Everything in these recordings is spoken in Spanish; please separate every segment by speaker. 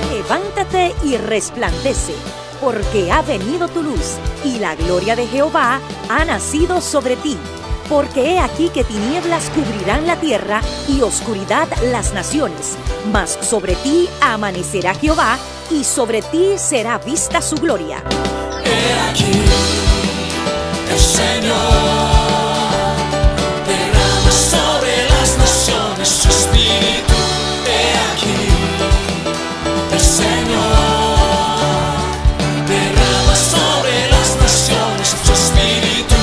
Speaker 1: Levántate y resplandece, porque ha venido tu luz, y la gloria de Jehová ha nacido sobre ti. Porque he aquí que tinieblas cubrirán la tierra, y oscuridad las naciones. Mas sobre ti amanecerá Jehová, y sobre ti será vista su gloria.
Speaker 2: He aquí, el Señor derrama sobre las naciones su espíritu. He aquí, el Señor derrama sobre las naciones su espíritu,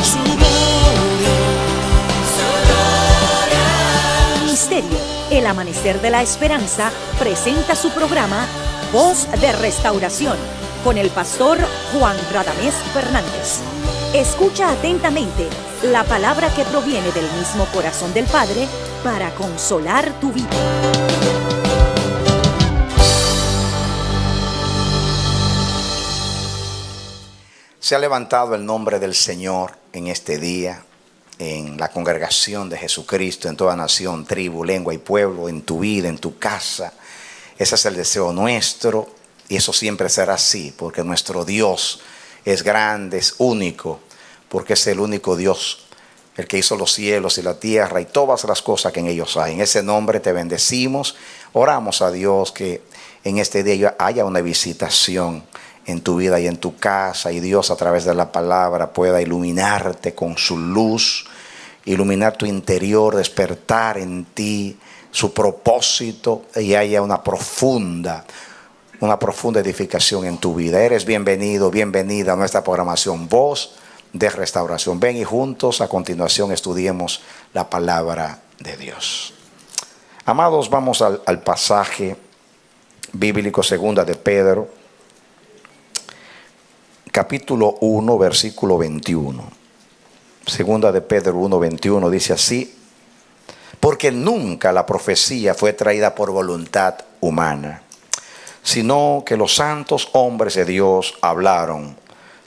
Speaker 2: su gloria, su gloria.
Speaker 1: Ministerio El Amanecer de la Esperanza presenta su programa Voz de Restauración con el pastor Juan Radamés Fernández. Escucha atentamente la palabra que proviene del mismo corazón del Padre para consolar tu vida.
Speaker 3: Se ha levantado el nombre del Señor en este día, en la congregación de Jesucristo, en toda nación, tribu, lengua y pueblo, en tu vida, en tu casa. Ese es el deseo nuestro y eso siempre será así, porque nuestro Dios es grande, es único, porque es el único Dios, el que hizo los cielos y la tierra y todas las cosas que en ellos hay. En ese nombre te bendecimos, oramos a Dios que en este día haya una visitación en tu vida y en tu casa, y Dios a través de la palabra pueda iluminarte con su luz, iluminar tu interior, despertar en ti su propósito y haya una profunda edificación en tu vida. Eres bienvenido, bienvenida a nuestra programación Voz de Restauración. Ven y juntos a continuación estudiemos la palabra de Dios. Amados, vamos al pasaje bíblico segunda de Pedro, capítulo 1, versículo 21. Segunda de Pedro 1, 21 dice así: porque nunca la profecía fue traída por voluntad humana, sino que los santos hombres de Dios hablaron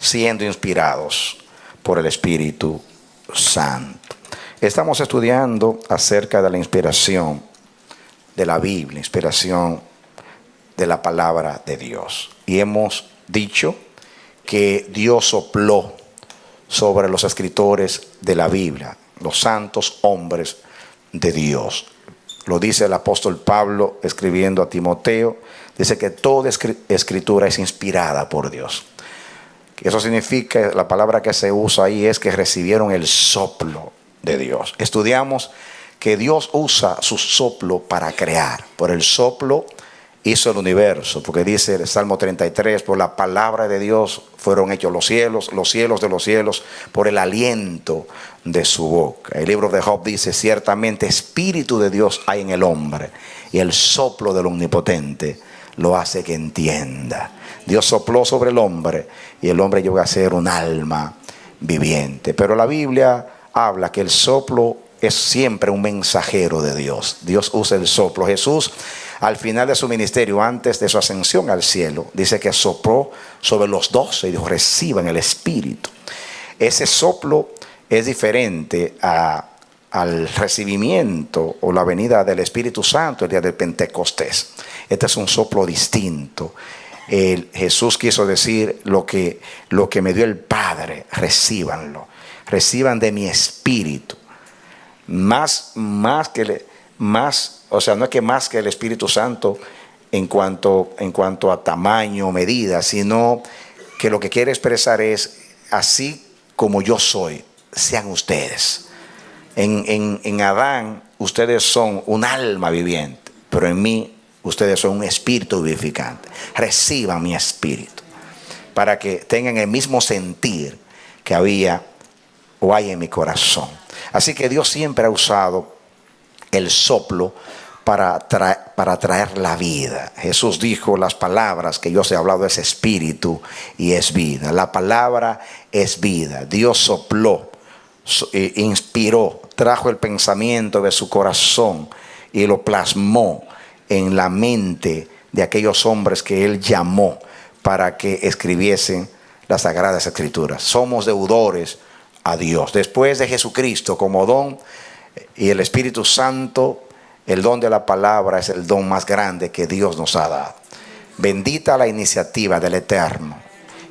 Speaker 3: siendo inspirados por el Espíritu Santo. Estamos estudiando acerca de la inspiración de la Biblia, inspiración de la palabra de Dios. Y hemos dicho que Dios sopló sobre los escritores de la Biblia, los santos hombres de Dios. Lo dice el apóstol Pablo escribiendo a Timoteo, dice que toda escritura es inspirada por Dios. Eso significa, la palabra que se usa ahí es que recibieron el soplo de Dios. Estudiamos que Dios usa su soplo para crear. Por el soplo hizo el universo, porque dice el Salmo 33, por la palabra de Dios fueron hechos los cielos de los cielos, por el aliento de su boca. El libro de Job dice, ciertamente espíritu de Dios hay en el hombre, y el soplo del omnipotente lo hace que entienda. Dios sopló sobre el hombre, y el hombre llegó a ser un alma viviente. Pero la Biblia habla que el soplo es siempre un mensajero de Dios. Dios usa el soplo. Jesús, al final de su ministerio, antes de su ascensión al cielo, dice que sopló sobre los 12 y dijo, reciban el Espíritu. Ese soplo es diferente al recibimiento o la venida del Espíritu Santo el día del Pentecostés. Este es un soplo distinto. Jesús quiso decir lo que me dio el Padre, recíbanlo. Reciban de mi Espíritu. No es que más que el Espíritu Santo en cuanto a tamaño o medida, sino que lo que quiere expresar es, así como yo soy, sean ustedes. En Adán ustedes son un alma viviente, pero en mí ustedes son un espíritu vivificante. Reciban mi espíritu para que tengan el mismo sentir que había o hay en mi corazón. Así que Dios siempre ha usado el soplo para traer la vida. Jesús dijo, las palabras que yo os he hablado es espíritu y es vida. La palabra es vida. Dios sopló, inspiró, trajo el pensamiento de su corazón y lo plasmó en la mente de aquellos hombres que Él llamó para que escribiesen las Sagradas Escrituras. Somos deudores a Dios. Después de Jesucristo como don y el Espíritu Santo, el don de la palabra es el don más grande que Dios nos ha dado. Bendita la iniciativa del Eterno,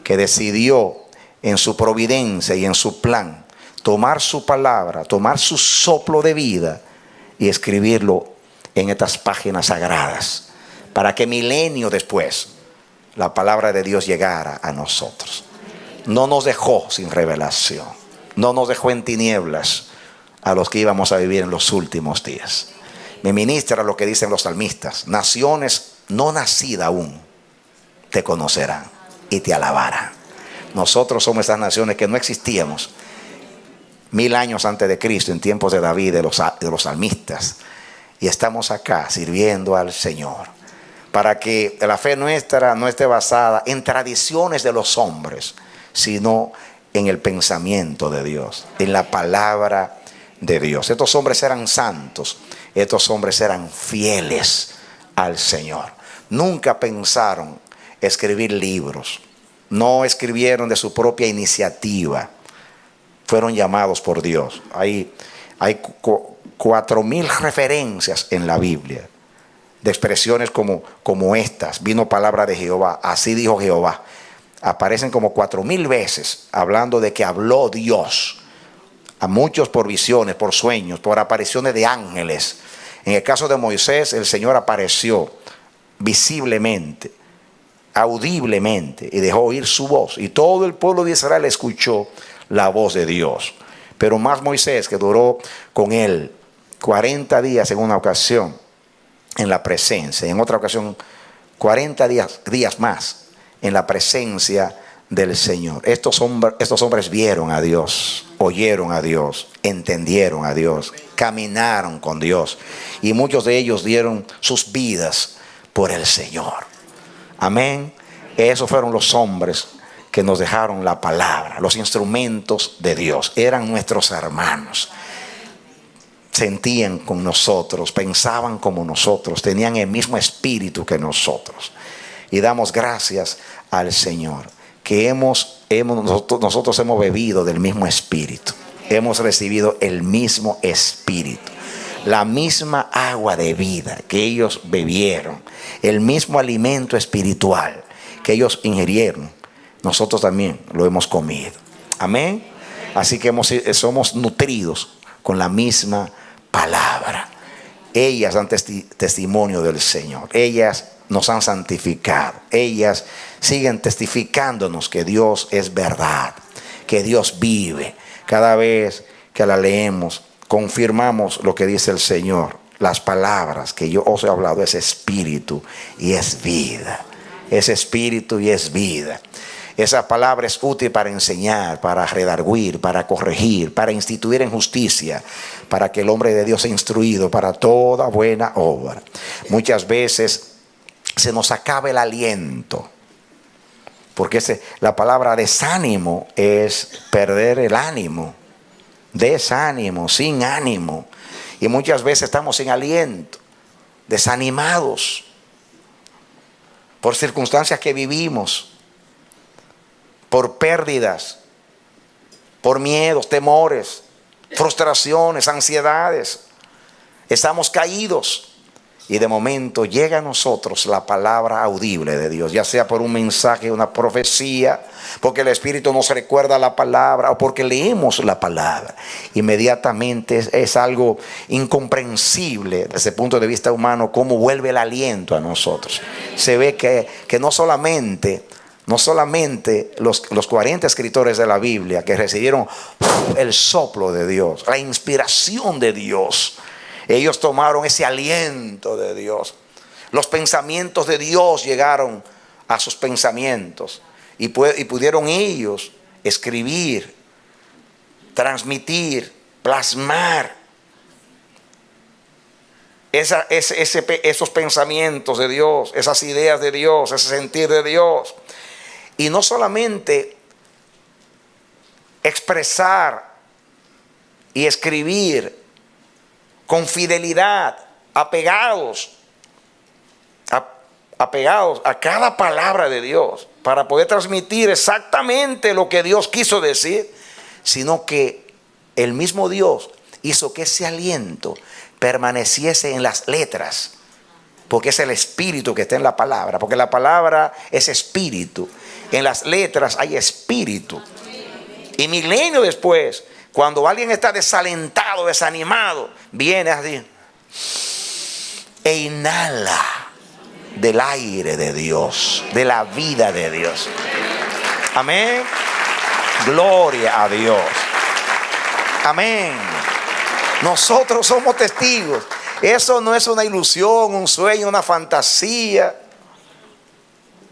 Speaker 3: que decidió en su providencia y en su plan tomar su palabra, tomar su soplo de vida y escribirlo en estas páginas sagradas, para que milenios después la palabra de Dios llegara a nosotros. No nos dejó sin revelación, no nos dejó en tinieblas a los que íbamos a vivir en los últimos días. Me ministra lo que dicen los salmistas: naciones no nacidas aún te conocerán y te alabarán. Nosotros somos esas naciones que no existíamos 1000 años antes de Cristo, en tiempos de David, de los salmistas, y estamos acá sirviendo al Señor, para que la fe nuestra no esté basada en tradiciones de los hombres, sino en el pensamiento de Dios, en la palabra de Dios. Estos hombres eran santos, estos hombres eran fieles al Señor. Nunca pensaron escribir libros, no escribieron de su propia iniciativa, fueron llamados por Dios. Hay 4000 referencias en la Biblia de expresiones como estas: vino palabra de Jehová, así dijo Jehová. Aparecen como 4000 veces hablando de que habló Dios, a muchos por visiones, por sueños, por apariciones de ángeles. En el caso de Moisés, el Señor apareció visiblemente, audiblemente, y dejó oír su voz, y todo el pueblo de Israel escuchó la voz de Dios. Pero más Moisés, que duró con él 40 días en una ocasión en la presencia, en otra ocasión 40 días más en la presencia del Señor. Estos hombres vieron a Dios, oyeron a Dios, entendieron a Dios, caminaron con Dios, y muchos de ellos dieron sus vidas por el Señor. Amén. Esos fueron los hombres que nos dejaron la palabra, los instrumentos de Dios. Eran nuestros hermanos. Sentían con nosotros, pensaban como nosotros, tenían el mismo espíritu que nosotros. Y damos gracias al Señor que nosotros hemos bebido del mismo espíritu. Hemos recibido el mismo espíritu, la misma agua de vida que ellos bebieron, el mismo alimento espiritual que ellos ingirieron, nosotros también lo hemos comido. Amén. Así que somos nutridos con la misma palabra. Ellas dan testimonio del Señor. Ellas nos han santificado. Ellas siguen testificándonos que Dios es verdad, que Dios vive. Cada vez que la leemos, confirmamos lo que dice el Señor. Las palabras que yo os he hablado es espíritu y es vida. Es espíritu y es vida. Esa palabra es útil para enseñar, para redarguir, para corregir, para instituir en justicia, para que el hombre de Dios sea instruido para toda buena obra. Muchas veces se nos acaba el aliento, porque la palabra desánimo es perder el ánimo, desánimo, sin ánimo. Y muchas veces estamos sin aliento, desanimados por circunstancias que vivimos, por pérdidas, por miedos, temores, frustraciones, ansiedades. Estamos caídos. Y de momento llega a nosotros la palabra audible de Dios, ya sea por un mensaje, una profecía, porque el Espíritu nos recuerda la palabra o porque leemos la palabra. Inmediatamente es algo incomprensible desde el punto de vista humano cómo vuelve el aliento a nosotros. Se ve que no solamente los 40 escritores de la Biblia que recibieron el soplo de Dios, la inspiración de Dios, ellos tomaron ese aliento de Dios. Los pensamientos de Dios llegaron a sus pensamientos y pudieron ellos escribir, transmitir, plasmar esos pensamientos de Dios, esas ideas de Dios, ese sentir de Dios. Y no solamente expresar y escribir con fidelidad, apegados apegados a cada palabra de Dios para poder transmitir exactamente lo que Dios quiso decir, sino que el mismo Dios hizo que ese aliento permaneciese en las letras, porque es el espíritu que está en la palabra, porque la palabra es espíritu, en las letras hay espíritu. Y milenio después, cuando alguien está desalentado, desanimado, viene así e inhala del aire de Dios, de la vida de Dios. Amén. Gloria a Dios. Amén. Nosotros somos testigos. Eso no es una ilusión, un sueño, una fantasía.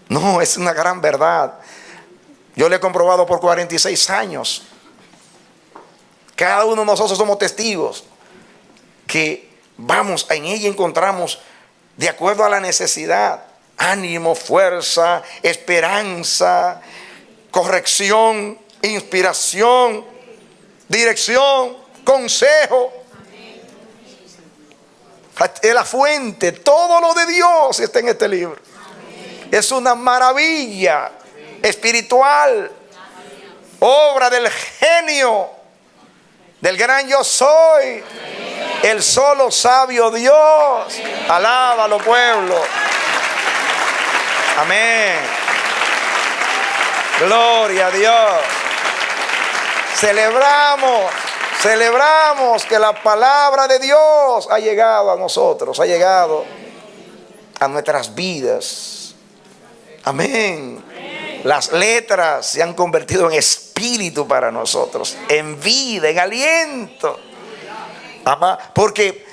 Speaker 3: No, es una gran verdad. Yo lo he comprobado por 46 años. Cada uno de nosotros somos testigos que vamos, en ella encontramos, de acuerdo a la necesidad, ánimo, fuerza, esperanza, corrección, inspiración, dirección, consejo. Es la fuente, todo lo de Dios está en este libro. Es una maravilla espiritual, obra del genio, del gran yo soy, el solo sabio Dios. Alábalo, pueblo. Amén. Gloria a Dios. Celebramos que la palabra de Dios ha llegado a nosotros, ha llegado a nuestras vidas. Amén. Las letras se han convertido en espíritu para nosotros, en vida, en aliento. Porque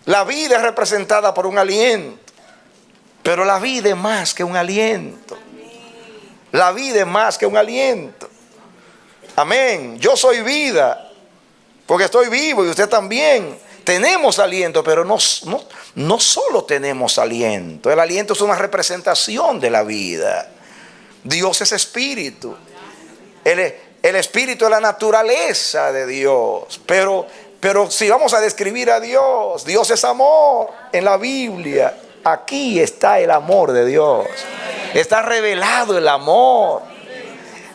Speaker 3: la vida es representada por un aliento, pero la vida es más que un aliento. La vida es más que un aliento. Amén. Yo soy vida, porque estoy vivo y usted también. Tenemos aliento, pero no solo tenemos aliento. El aliento es una representación de la vida. Dios es espíritu. El espíritu es la naturaleza de Dios. Pero si vamos a describir a Dios, Dios es amor. En la Biblia, aquí está el amor de Dios. Está revelado el amor.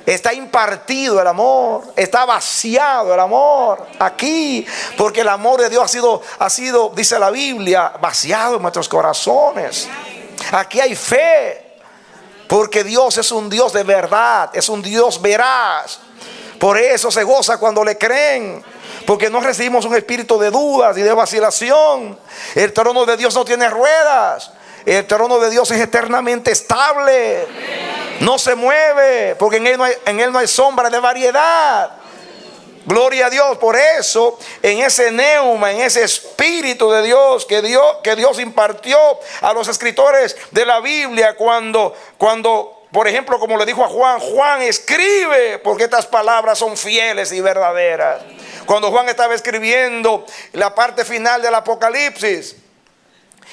Speaker 3: Está impartido el amor. Está vaciado el amor aquí. Porque el amor de Dios ha sido, dice la Biblia, vaciado en nuestros corazones. Aquí hay fe. Porque Dios es un Dios de verdad. Es un Dios veraz. Por eso se goza cuando le creen. Porque no recibimos un espíritu de dudas y de vacilación. El trono de Dios no tiene ruedas. El trono de Dios es eternamente estable. No se mueve, porque en él no hay sombra de variedad. Gloria a Dios. Por eso, en ese neuma, en ese espíritu de Dios que Dios impartió a los escritores de la Biblia, cuando por ejemplo, como le dijo a Juan, escribe, porque estas palabras son fieles y verdaderas. Cuando Juan estaba escribiendo la parte final del Apocalipsis,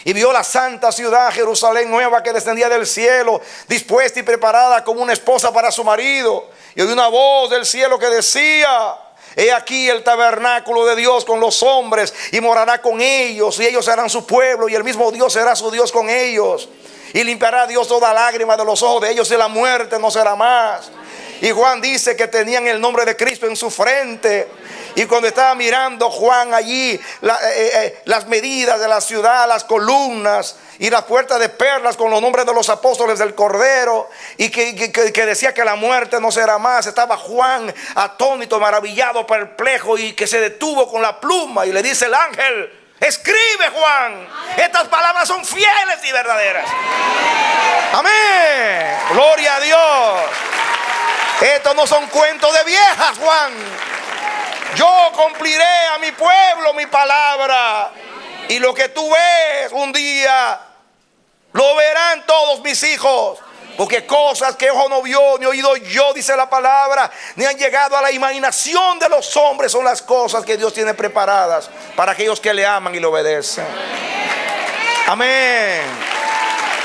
Speaker 3: y vio la santa ciudad, Jerusalén nueva, que descendía del cielo, dispuesta y preparada como una esposa para su marido. Y oyó una voz del cielo que decía: he aquí el tabernáculo de Dios con los hombres, y morará con ellos, y ellos serán su pueblo, y el mismo Dios será su Dios con ellos. Y limpiará a Dios toda lágrima de los ojos de ellos, y la muerte no será más. Y Juan dice que tenían el nombre de Cristo en su frente. Y cuando estaba mirando Juan allí las medidas de la ciudad, las columnas y las puertas de perlas con los nombres de los apóstoles del Cordero, y que decía que la muerte no será más, estaba Juan atónito, maravillado, perplejo, y que se detuvo con la pluma y le dice el ángel: escribe, Juan, estas palabras son fieles y verdaderas. Amén. Gloria a Dios. Estos no son cuentos de viejas, Juan. Yo cumpliré a mi pueblo mi palabra. Y lo que tú ves un día, lo verán todos mis hijos. Porque cosas que ojo no vio, ni oído yo, dice la palabra, ni han llegado a la imaginación de los hombres, son las cosas que Dios tiene preparadas para aquellos que le aman y le obedecen. Amén.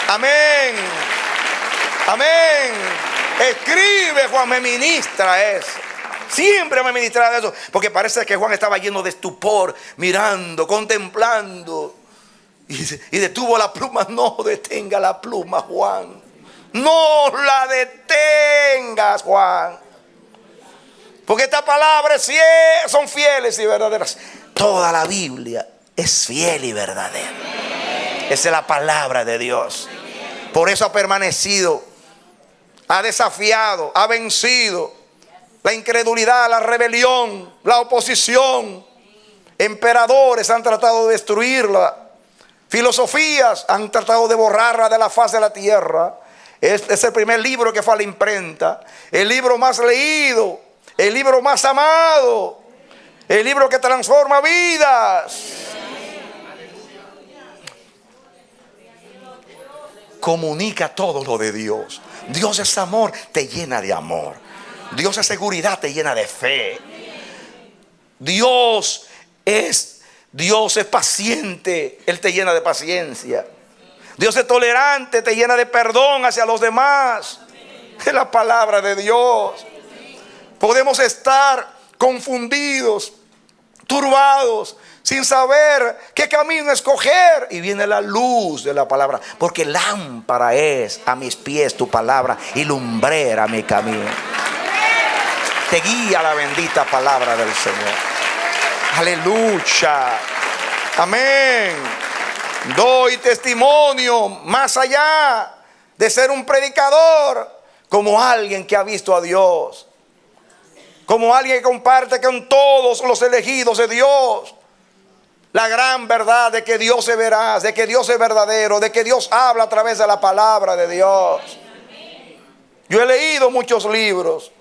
Speaker 3: Amén. Amén. Escribe, Juan, me ministra eso. Siempre me ministra eso. Porque parece que Juan estaba lleno de estupor, mirando, contemplando. Y detuvo la pluma. No detenga la pluma, Juan. No la detengas, Juan. Porque estas palabras son fieles y verdaderas. Toda la Biblia es fiel y verdadera. Esa es la palabra de Dios. Por eso ha permanecido, ha desafiado, ha vencido la incredulidad, la rebelión, la oposición. Emperadores han tratado de destruirla. Filosofías han tratado de borrarla de la faz de la tierra. Es el primer libro que fue a la imprenta. El libro más leído. El libro más amado. El libro que transforma vidas. Comunica todo lo de Dios. Dios es amor, te llena de amor. Dios es seguridad, te llena de fe. Dios es paciente, Él te llena de paciencia. Dios es tolerante, te llena de perdón hacia los demás. Es la palabra de Dios. Podemos estar confundidos, turbados, sin saber qué camino escoger. Y viene la luz de la palabra. Porque lámpara es a mis pies tu palabra y lumbrera mi camino. Te guía la bendita palabra del Señor. Aleluya. Amén. Doy testimonio más allá de ser un predicador, como alguien que ha visto a Dios. Como alguien que comparte con todos los elegidos de Dios la gran verdad de que Dios es veraz, de que Dios es verdadero, de que Dios habla a través de la palabra de Dios. Yo he leído muchos libros.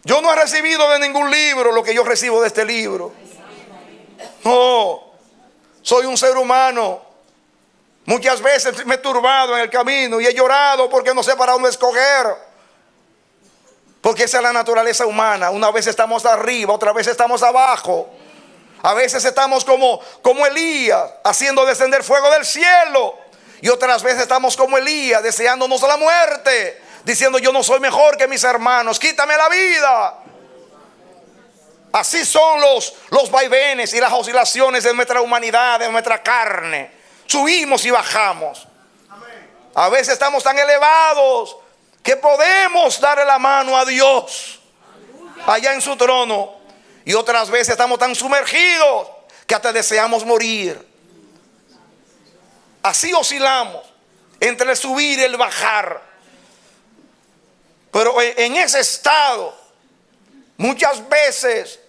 Speaker 3: Yo no he recibido de ningún libro lo que yo recibo de este libro. No, soy un ser humano. Muchas veces me he turbado en el camino y he llorado porque no sé para dónde escoger. Porque esa es la naturaleza humana. Una vez estamos arriba, otra vez estamos abajo. A veces estamos como Elías, haciendo descender fuego del cielo. Y otras veces estamos como Elías, deseándonos la muerte, diciendo: yo no soy mejor que mis hermanos, quítame la vida. Así son los vaivenes y las oscilaciones de nuestra humanidad, de nuestra carne. Subimos y bajamos. A veces estamos tan elevados que podemos darle la mano a Dios allá en su trono. Y otras veces estamos tan sumergidos que hasta deseamos morir. Así oscilamos entre el subir y el bajar. Pero en ese estado, muchas veces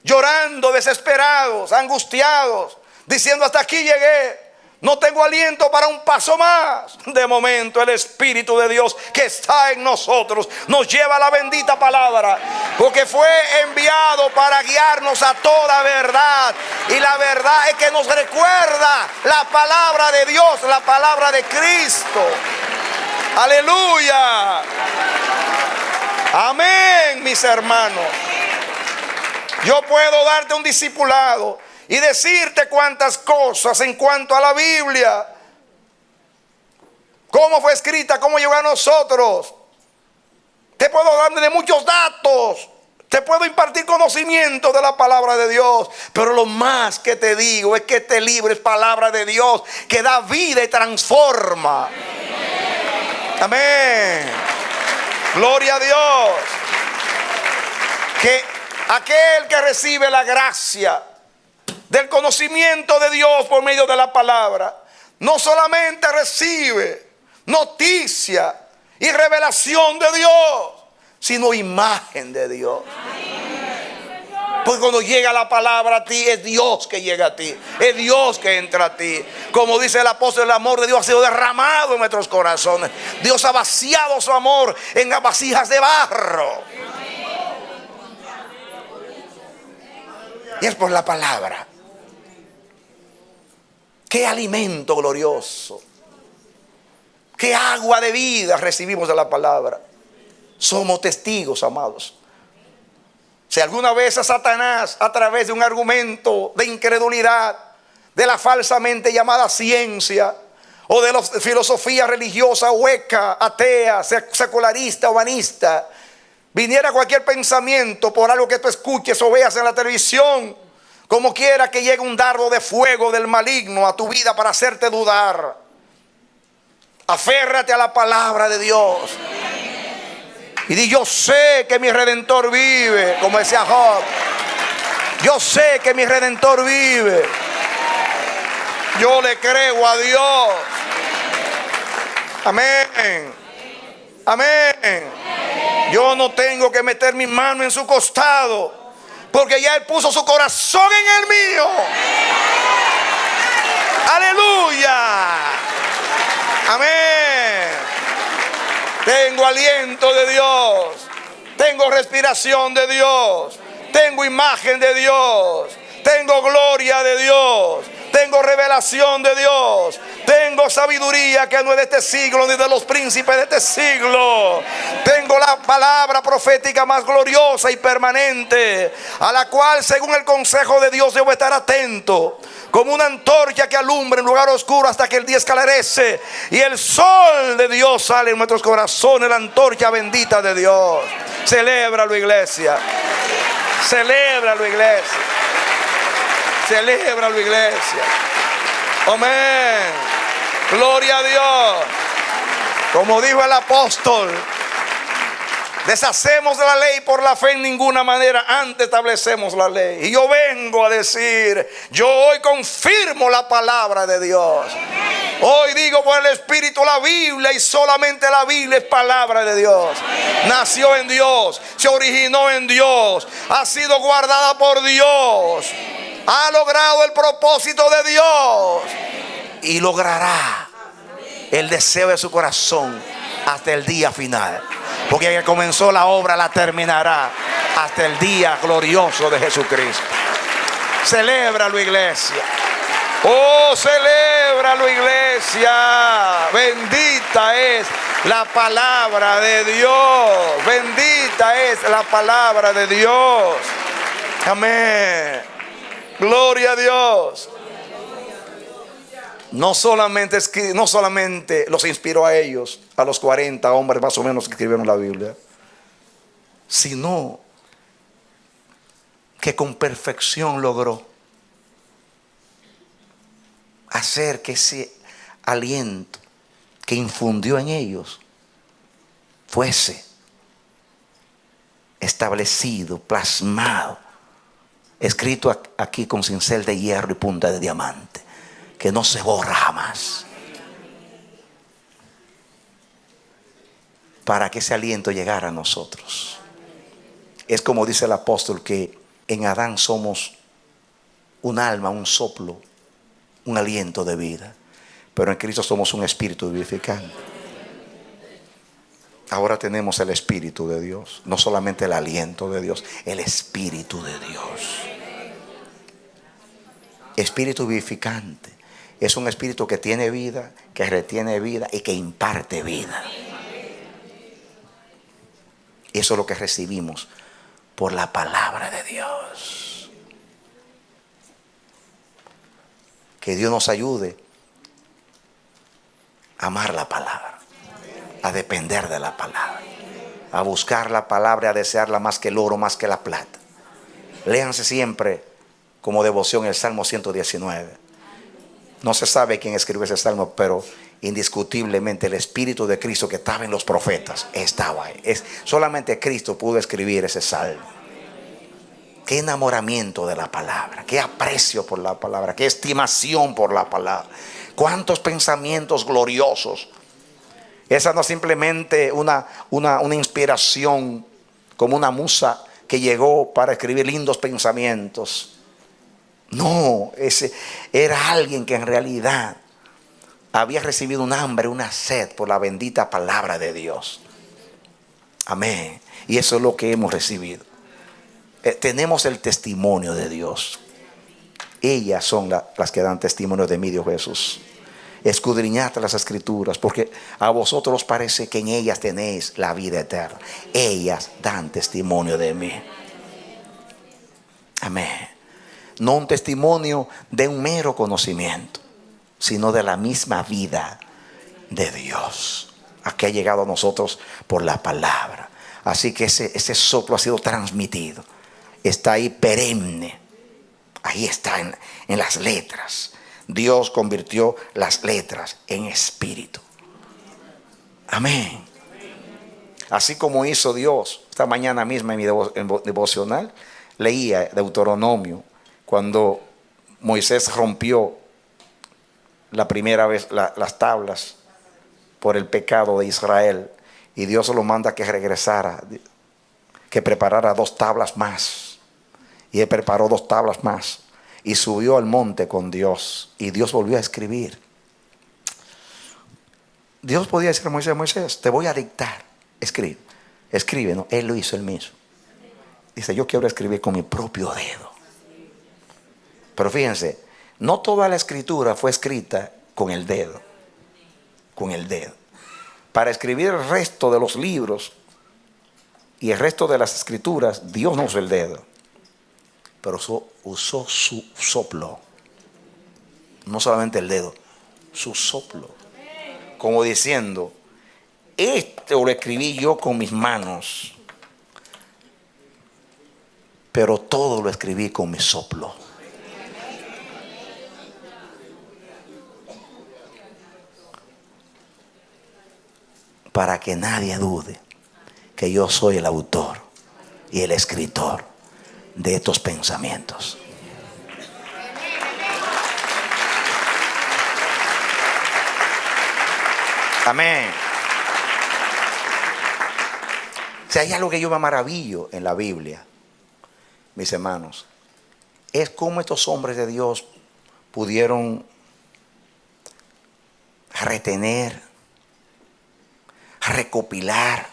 Speaker 3: llorando, desesperados, angustiados, diciendo: hasta aquí llegué, no tengo aliento para un paso más. De momento el Espíritu de Dios que está en nosotros nos lleva a la bendita palabra, porque fue enviado para guiarnos a toda verdad. Y la verdad es que nos recuerda la palabra de Dios, la palabra de Cristo. Aleluya. Amén, mis hermanos. Yo puedo darte un discipulado y decirte cuántas cosas en cuanto a la Biblia, cómo fue escrita, cómo llegó a nosotros. Te puedo dar de muchos datos, te puedo impartir conocimiento de la palabra de Dios. Pero lo más que te digo es que este libro es palabra de Dios, que da vida y transforma. Amén. Gloria a Dios. Que aquel que recibe la gracia del conocimiento de Dios por medio de la palabra, no solamente recibe noticia y revelación de Dios, sino imagen de Dios. Porque cuando llega la palabra a ti, es Dios que llega a ti, es Dios que entra a ti. Como dice el apóstol, el amor de Dios ha sido derramado en nuestros corazones. Dios ha vaciado su amor en las vasijas de barro. Y es por la palabra. Qué alimento glorioso, qué agua de vida recibimos de la palabra. Somos testigos, amados. Si alguna vez a Satanás, a través de un argumento de incredulidad, de la falsamente llamada ciencia, o de la filosofía religiosa hueca, atea, secularista, humanista, viniera cualquier pensamiento por algo que tú escuches o veas en la televisión, Como quiera que llegue un dardo de fuego del maligno a tu vida para hacerte dudar, aférrate a la palabra de Dios. Y di: yo sé que mi Redentor vive, como decía Job. Yo sé que mi Redentor vive. Yo le creo a Dios. Amén. Amén. Yo no tengo que meter mi mano en su costado, porque ya Él puso su corazón en el mío. Aleluya. Amén. Tengo aliento de Dios. Tengo respiración de Dios. Tengo imagen de Dios. Tengo gloria de Dios. Tengo revelación de Dios. Tengo sabiduría que no es de este siglo ni de los príncipes de este siglo. Tengo la palabra profética más gloriosa y permanente, a la cual, según el consejo de Dios, debo estar atento, como una antorcha que alumbra en lugar oscuro hasta que el día esclarece y el sol de Dios sale en nuestros corazones, la antorcha bendita de Dios. Celébralo, iglesia. Celébralo, iglesia. Celébralo, iglesia. Amén. Gloria a Dios. Como dijo el apóstol: deshacemos la ley por la fe en ninguna manera, antes establecemos la ley. Y yo vengo a decir: yo hoy confirmo la palabra de Dios. Hoy digo por el Espíritu la Biblia, y solamente la Biblia es palabra de Dios. Nació en Dios, se originó en Dios, ha sido guardada por Dios, ha logrado el propósito de Dios y logrará el deseo de su corazón hasta el día final. Porque el que comenzó la obra la terminará hasta el día glorioso de Jesucristo. Celébralo, iglesia. Oh, celébralo, iglesia. Bendita es la palabra de Dios. Bendita es la palabra de Dios. Amén. Gloria a Dios. No solamente los inspiró a ellos, a los 40 hombres más o menos que escribieron la Biblia, sino que con perfección logró hacer que ese aliento que infundió en ellos fuese establecido, plasmado, escrito aquí con cincel de hierro y punta de diamante, que no se borra jamás, para que ese aliento llegara a nosotros. Es como dice el apóstol, que en Adán somos un alma, un soplo, un aliento de vida, pero en Cristo somos un espíritu vivificante. Ahora tenemos el Espíritu de Dios, no solamente el aliento de Dios, el Espíritu de Dios. Espíritu vivificante es un espíritu que tiene vida, que retiene vida y que imparte vida. Eso es lo que recibimos por la palabra de Dios. Que Dios nos ayude a amar la palabra, a depender de la palabra, a buscar la palabra, a desearla más que el oro, más que la plata. Léanse siempre como devoción el Salmo 119. No se sabe quién escribió ese salmo, pero indiscutiblemente el Espíritu de Cristo que estaba en los profetas estaba ahí. Solamente Cristo pudo escribir ese salmo. Qué enamoramiento de la palabra, qué aprecio por la palabra, qué estimación por la palabra. Cuántos pensamientos gloriosos. Esa no es simplemente una inspiración, como una musa que llegó para escribir lindos pensamientos. No, ese era alguien que en realidad había recibido un hambre, una sed por la bendita palabra de Dios. Amén. Y eso es lo que hemos recibido. Tenemos el testimonio de Dios. Ellas son las que dan testimonio de mí, dijo Jesús. Escudriñad las escrituras, porque a vosotros os parece que en ellas tenéis la vida eterna. Ellas dan testimonio de mí. Amén. No un testimonio de un mero conocimiento, sino de la misma vida de Dios, a que ha llegado a nosotros por la palabra. Así que ese soplo ha sido transmitido, está ahí perenne Ahí está en las letras. Dios convirtió las letras en espíritu. Amén. Así como hizo Dios. Esta mañana misma en mi devocional leía Deuteronomio, cuando Moisés rompió la primera vez las tablas por el pecado de Israel, y Dios lo manda que regresara, que preparara 2 tablas más. Y él preparó 2 tablas más y subió al monte con Dios, y Dios volvió a escribir. Dios podía decir a Moisés: Moisés, te voy a dictar, escribe, no, él lo hizo él mismo. Dice: yo quiero escribir con mi propio dedo. Pero fíjense, no toda la escritura fue escrita con el dedo. Con el dedo. Para escribir el resto de los libros y el resto de las escrituras, Dios no usó el dedo, pero usó su soplo. No solamente el dedo, su soplo. Como diciendo: esto lo escribí yo con mis manos, pero todo lo escribí con mi soplo. Para que nadie dude que yo soy el autor y el escritor de estos pensamientos. Amén. Si hay algo que yo me maravillo en la Biblia, mis hermanos, es cómo estos hombres de Dios pudieron retener, recopilar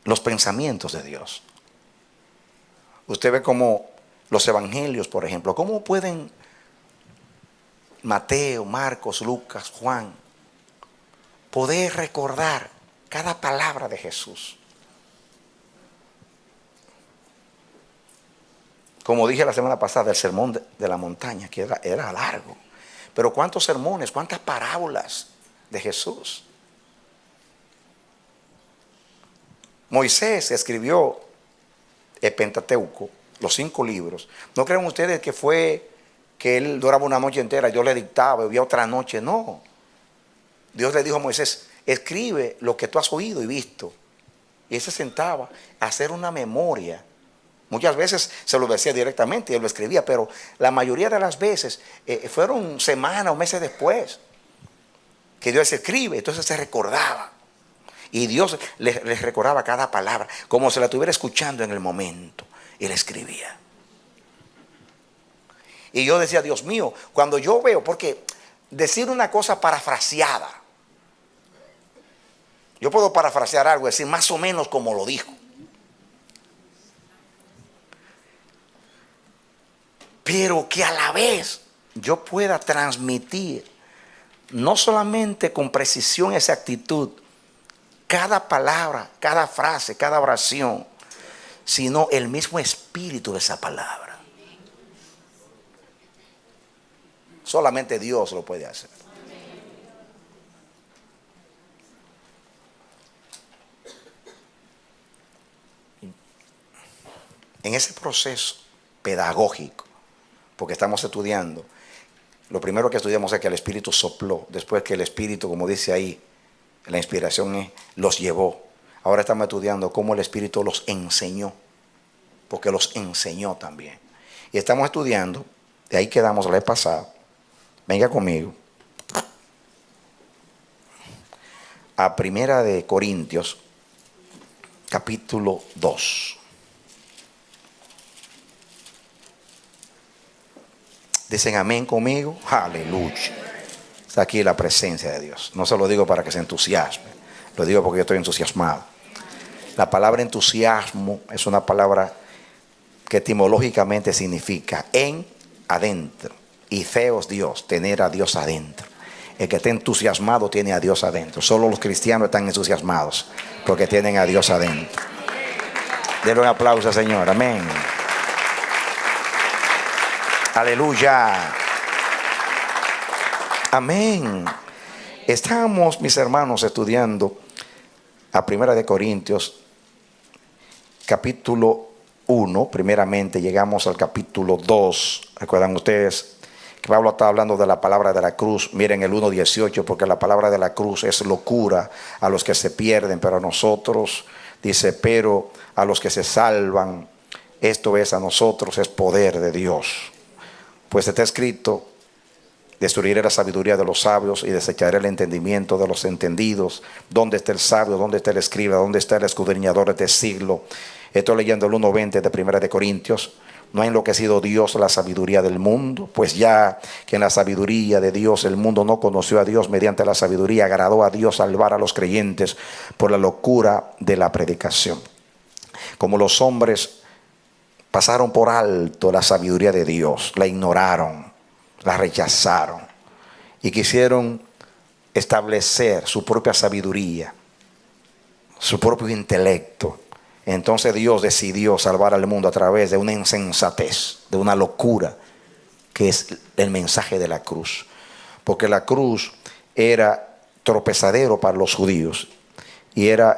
Speaker 3: los pensamientos de Dios. Usted ve cómo los evangelios, por ejemplo, cómo pueden Mateo, Marcos, Lucas, Juan poder recordar cada palabra de Jesús. Como dije la semana pasada, el sermón de la montaña, que era largo. Pero cuántos sermones, cuántas parábolas de Jesús. Moisés escribió el Pentateuco, los 5 libros. ¿No creen ustedes que fue que él duraba una noche entera, yo le dictaba, y otra noche? No. Dios le dijo a Moisés: escribe lo que tú has oído y visto. Y él se sentaba a hacer una memoria. Muchas veces se lo decía directamente y él lo escribía, pero la mayoría de las veces fueron semanas o meses después que Dios escribe. Entonces se recordaba. Y Dios les recordaba cada palabra, como si la estuviera escuchando en el momento. Y le escribía. Y yo decía: Dios mío, cuando yo veo, porque decir una cosa parafraseada, yo puedo parafrasear algo, decir más o menos como lo dijo. Pero que a la vez yo pueda transmitir, no solamente con precisión, exactitud, cada palabra, cada frase, cada oración, sino el mismo espíritu de esa palabra. Solamente Dios lo puede hacer. En ese proceso pedagógico, porque estamos estudiando, lo primero que estudiamos es que el Espíritu sopló, después que el Espíritu, como dice ahí, la inspiración los llevó. Ahora estamos estudiando cómo el Espíritu los enseñó, porque los enseñó también. Y estamos estudiando, de ahí quedamos la vez pasada. Venga conmigo a 1 Corintios, capítulo 2. Dicen amén conmigo. Aleluya. Está aquí la presencia de Dios. No se lo digo para que se entusiasme, lo digo porque yo estoy entusiasmado. La palabra entusiasmo es una palabra que etimológicamente significa en adentro, y theos Dios, tener a Dios adentro. El que esté entusiasmado tiene a Dios adentro. Solo los cristianos están entusiasmados porque tienen a Dios adentro. Denle un aplauso, Señor. Amén. Aleluya. Amén. Estamos, mis hermanos, estudiando a 1 Corintios, capítulo 1, primeramente llegamos al capítulo 2. ¿Recuerdan ustedes que Pablo está hablando de la palabra de la cruz? Miren el 1:18, porque la palabra de la cruz es locura a los que se pierden, pero a nosotros, dice, pero a los que se salvan, esto es a nosotros, es poder de Dios. Pues está escrito: destruiré la sabiduría de los sabios y desecharé el entendimiento de los entendidos. ¿Dónde está el sabio? ¿Dónde está el escriba? ¿Dónde está el escudriñador de siglo? Estoy leyendo el 1:20 de 1 de Corintios. ¿No ha enloquecido Dios la sabiduría del mundo? Pues ya que en la sabiduría de Dios el mundo no conoció a Dios, mediante la sabiduría agradó a Dios salvar a los creyentes por la locura de la predicación. Como los hombres pasaron por alto la sabiduría de Dios, la ignoraron, la rechazaron y quisieron establecer su propia sabiduría, su propio intelecto. Entonces Dios decidió salvar al mundo a través de una insensatez, de una locura, que es el mensaje de la cruz. Porque la cruz era tropezadero para los judíos y era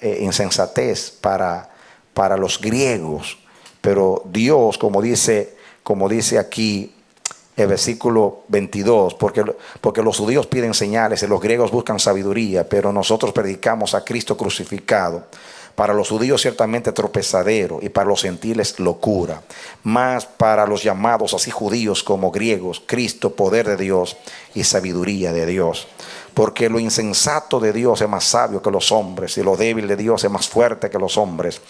Speaker 3: insensatez para los griegos. Pero Dios, como dice aquí el versículo 22, porque los judíos piden señales y los griegos buscan sabiduría, pero nosotros predicamos a Cristo crucificado. Para los judíos ciertamente tropezadero y para los gentiles locura, mas para los llamados así judíos como griegos, Cristo poder de Dios y sabiduría de Dios. Porque lo insensato de Dios es más sabio que los hombres y lo débil de Dios es más fuerte que los hombres.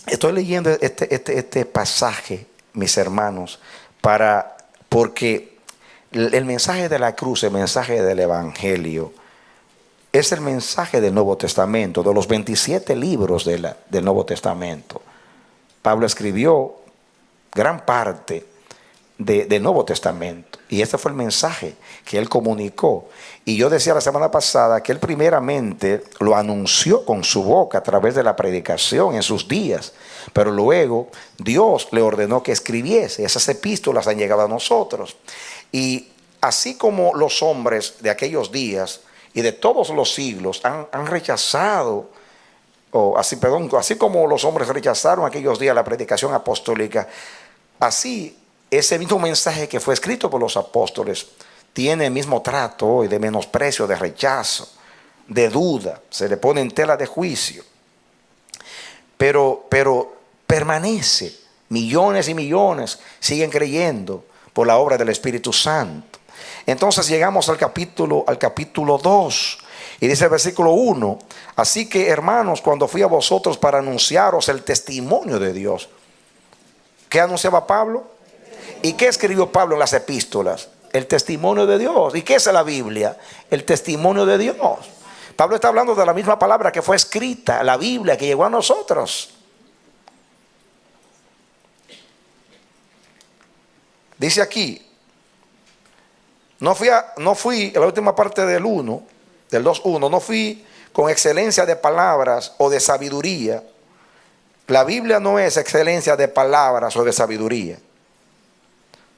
Speaker 3: Estoy leyendo este pasaje, mis hermanos, porque el mensaje de la cruz, el mensaje del evangelio, es el mensaje del Nuevo Testamento, de los 27 libros del Nuevo Testamento. Pablo escribió gran parte del Nuevo Testamento. Y este fue el mensaje que él comunicó. Y yo decía la semana pasada que él primeramente lo anunció con su boca a través de la predicación en sus días. Pero luego Dios le ordenó que escribiese. Esas epístolas han llegado a nosotros. Y así como los hombres de aquellos días y de todos los siglos han rechazado, así como los hombres rechazaron aquellos días la predicación apostólica, así ese mismo mensaje que fue escrito por los apóstoles tiene el mismo trato hoy de menosprecio, de rechazo, de duda, se le pone en tela de juicio. Pero permanece, millones y millones siguen creyendo por la obra del Espíritu Santo. Entonces llegamos al capítulo 2 y dice el versículo 1: así que, hermanos, cuando fui a vosotros para anunciaros el testimonio de Dios. ¿Qué anunciaba Pablo? ¿Y qué escribió Pablo en las epístolas? El testimonio de Dios. ¿Y qué es la Biblia? El testimonio de Dios. Pablo está hablando de la misma palabra que fue escrita, la Biblia que llegó a nosotros. Dice aquí: no fui en la última parte del 2:1, no fui con excelencia de palabras o de sabiduría. La Biblia no es excelencia de palabras o de sabiduría.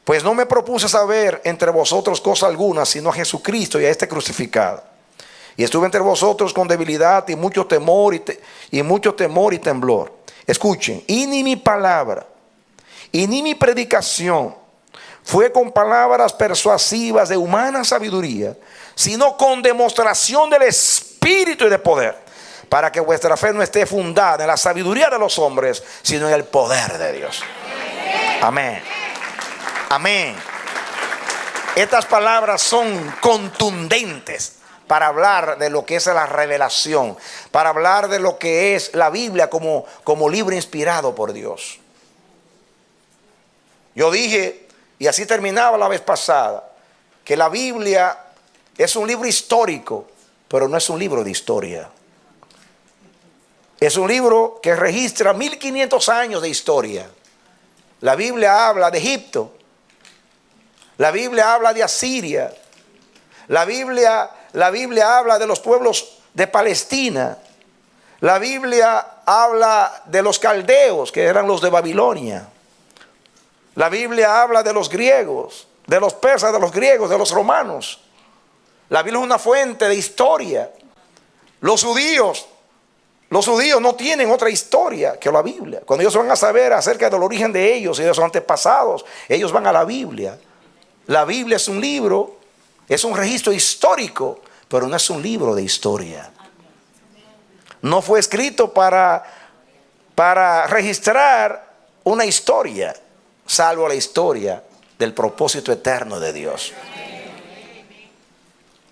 Speaker 3: Pues no me propuse saber entre vosotros cosa alguna, sino a Jesucristo y a este crucificado. Y estuve entre vosotros con debilidad y mucho temor y temblor. Escuchen: y ni mi palabra y ni mi predicación fue con palabras persuasivas de humana sabiduría, sino con demostración del Espíritu y de poder, para que vuestra fe no esté fundada en la sabiduría de los hombres, sino en el poder de Dios. Amén. Amén. Estas palabras son contundentes para hablar de lo que es la revelación, para hablar de lo que es la Biblia como libro inspirado por Dios. Yo dije, y así terminaba la vez pasada, que la Biblia es un libro histórico, pero no es un libro de historia. Es un libro que registra 1500 años de historia. La Biblia habla de Egipto. La Biblia habla de Asiria. La Biblia habla de los pueblos de Palestina. La Biblia habla de los caldeos, que eran los de Babilonia. La Biblia habla de los griegos, de los persas, de los griegos, de los romanos. La Biblia es una fuente de historia. Los judíos Los judíos no tienen otra historia que la Biblia. Cuando ellos van a saber acerca del origen de ellos y de sus antepasados, ellos van a la Biblia. La Biblia es un libro, es un registro histórico, pero no es un libro de historia. No fue escrito para registrar una historia, salvo la historia del propósito eterno de Dios.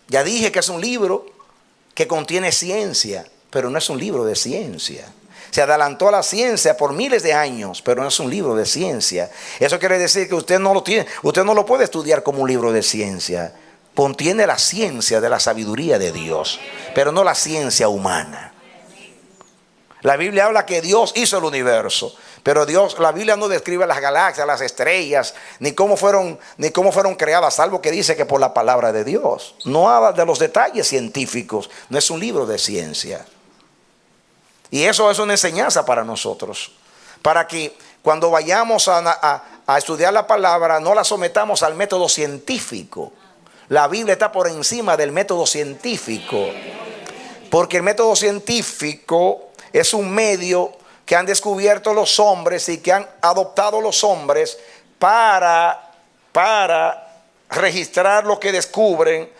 Speaker 3: Ya dije que es un libro que contiene ciencia, pero no es un libro de ciencia. Se adelantó a la ciencia por miles de años, pero no es un libro de ciencia. Eso quiere decir que usted no lo tiene, usted no lo puede estudiar como un libro de ciencia. Contiene la ciencia de la sabiduría de Dios, pero no la ciencia humana. La Biblia habla que Dios hizo el universo, pero la Biblia no describe las galaxias, las estrellas, ni cómo fueron creadas, salvo que dice que por la palabra de Dios. No habla de los detalles científicos, no es un libro de ciencia. Y eso es una enseñanza para nosotros, para que cuando vayamos a estudiar la palabra no la sometamos al método científico. La Biblia está por encima del método científico, porque el método científico es un medio que han descubierto los hombres y que han adoptado los hombres para registrar lo que descubren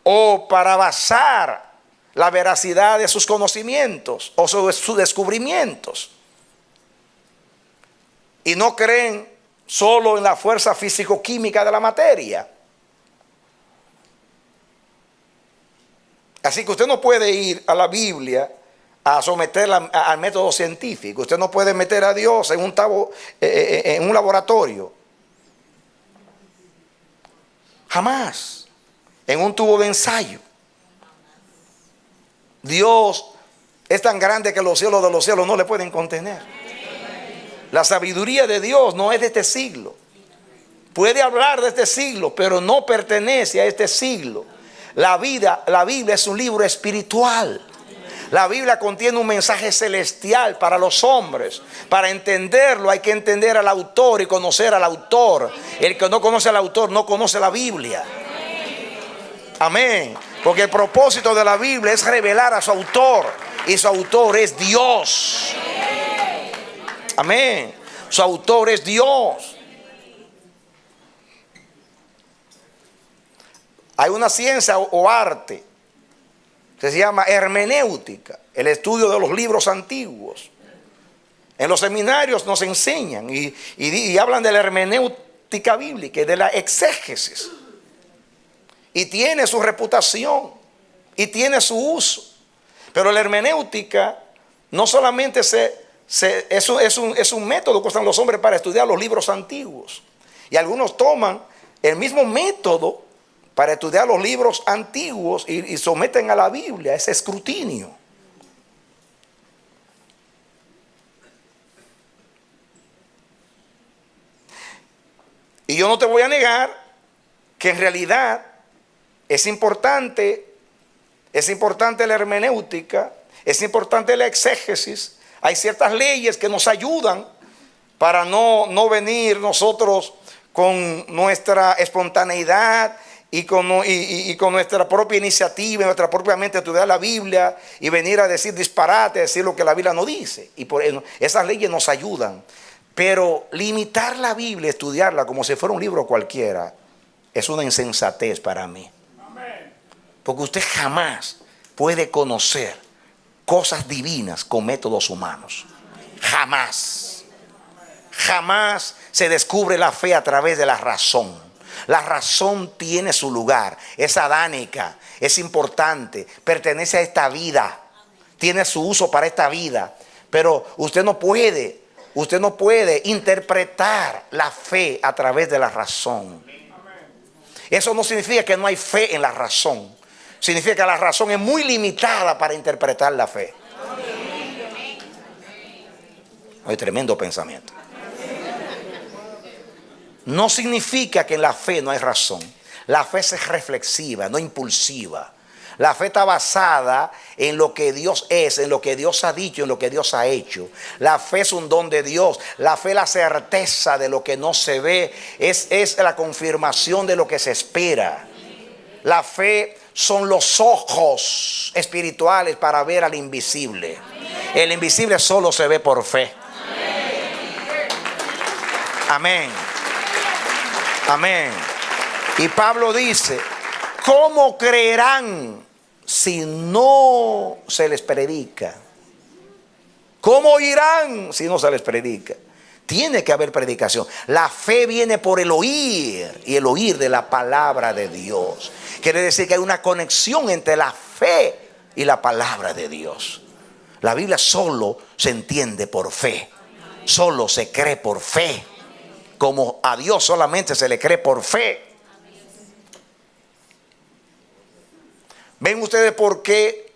Speaker 3: o para basar la veracidad de sus conocimientos o sus descubrimientos. Y no creen solo en la fuerza físico-química de la materia. Así que usted no puede ir a la Biblia a someterla al método científico. Usted no puede meter a Dios en un laboratorio. Jamás. En un tubo de ensayo. Dios es tan grande que los cielos de los cielos no le pueden contener. La sabiduría de Dios no es de este siglo. Puede hablar de este siglo, pero no pertenece a este siglo. La Biblia es un libro espiritual. La Biblia contiene un mensaje celestial para los hombres. Para entenderlo hay que entender al autor y conocer al autor. El que no conoce al autor no conoce la Biblia. Amén. Porque el propósito de la Biblia es revelar a su autor. Y su autor es Dios. Amén. Su autor es Dios. Hay una ciencia o arte que se llama hermenéutica, el estudio de los libros antiguos. En los seminarios nos enseñan y hablan de la hermenéutica bíblica y de la exégesis. Y tiene su reputación y tiene su uso. Pero la hermenéutica no solamente es un método que usan los hombres para estudiar los libros antiguos. Y algunos toman el mismo método para estudiar los libros antiguos y someten a la Biblia ese escrutinio. Y yo no te voy a negar que en realidad es importante la hermenéutica, es importante la exégesis. Hay ciertas leyes que nos ayudan para no venir nosotros con nuestra espontaneidad y con nuestra propia iniciativa, nuestra propia mente, estudiar la Biblia y venir a decir disparate, decir lo que la Biblia no dice. Y por eso, esas leyes nos ayudan. Pero limitar la Biblia, estudiarla como si fuera un libro cualquiera, es una insensatez para mí. Porque usted jamás puede conocer cosas divinas con métodos humanos. Jamás. Jamás se descubre la fe a través de la razón. La razón tiene su lugar, es adánica, es importante, pertenece a esta vida, tiene su uso para esta vida. Pero usted no puede interpretar la fe a través de la razón. Eso no significa que no hay fe en la razón. Significa que la razón es muy limitada para interpretar la fe. Hay tremendo pensamiento. No significa que en la fe no hay razón. La fe es reflexiva, no impulsiva. La fe está basada en lo que Dios es, en lo que Dios ha dicho, en lo que Dios ha hecho. La fe es un don de Dios. La fe es la certeza de lo que no se ve. Es la confirmación de lo que se espera. La fe son los ojos espirituales para ver al invisible. El invisible solo se ve por fe. Amén. Amén. Y Pablo dice, ¿cómo creerán si no se les predica? ¿Cómo oirán si no se les predica? Tiene que haber predicación. La fe viene por el oír, y el oír de la palabra de Dios. Quiere decir que hay una conexión entre la fe y la palabra de Dios. La Biblia solo se entiende por fe. Solo se cree por fe. Como a Dios solamente se le cree por fe. ¿Ven ustedes por qué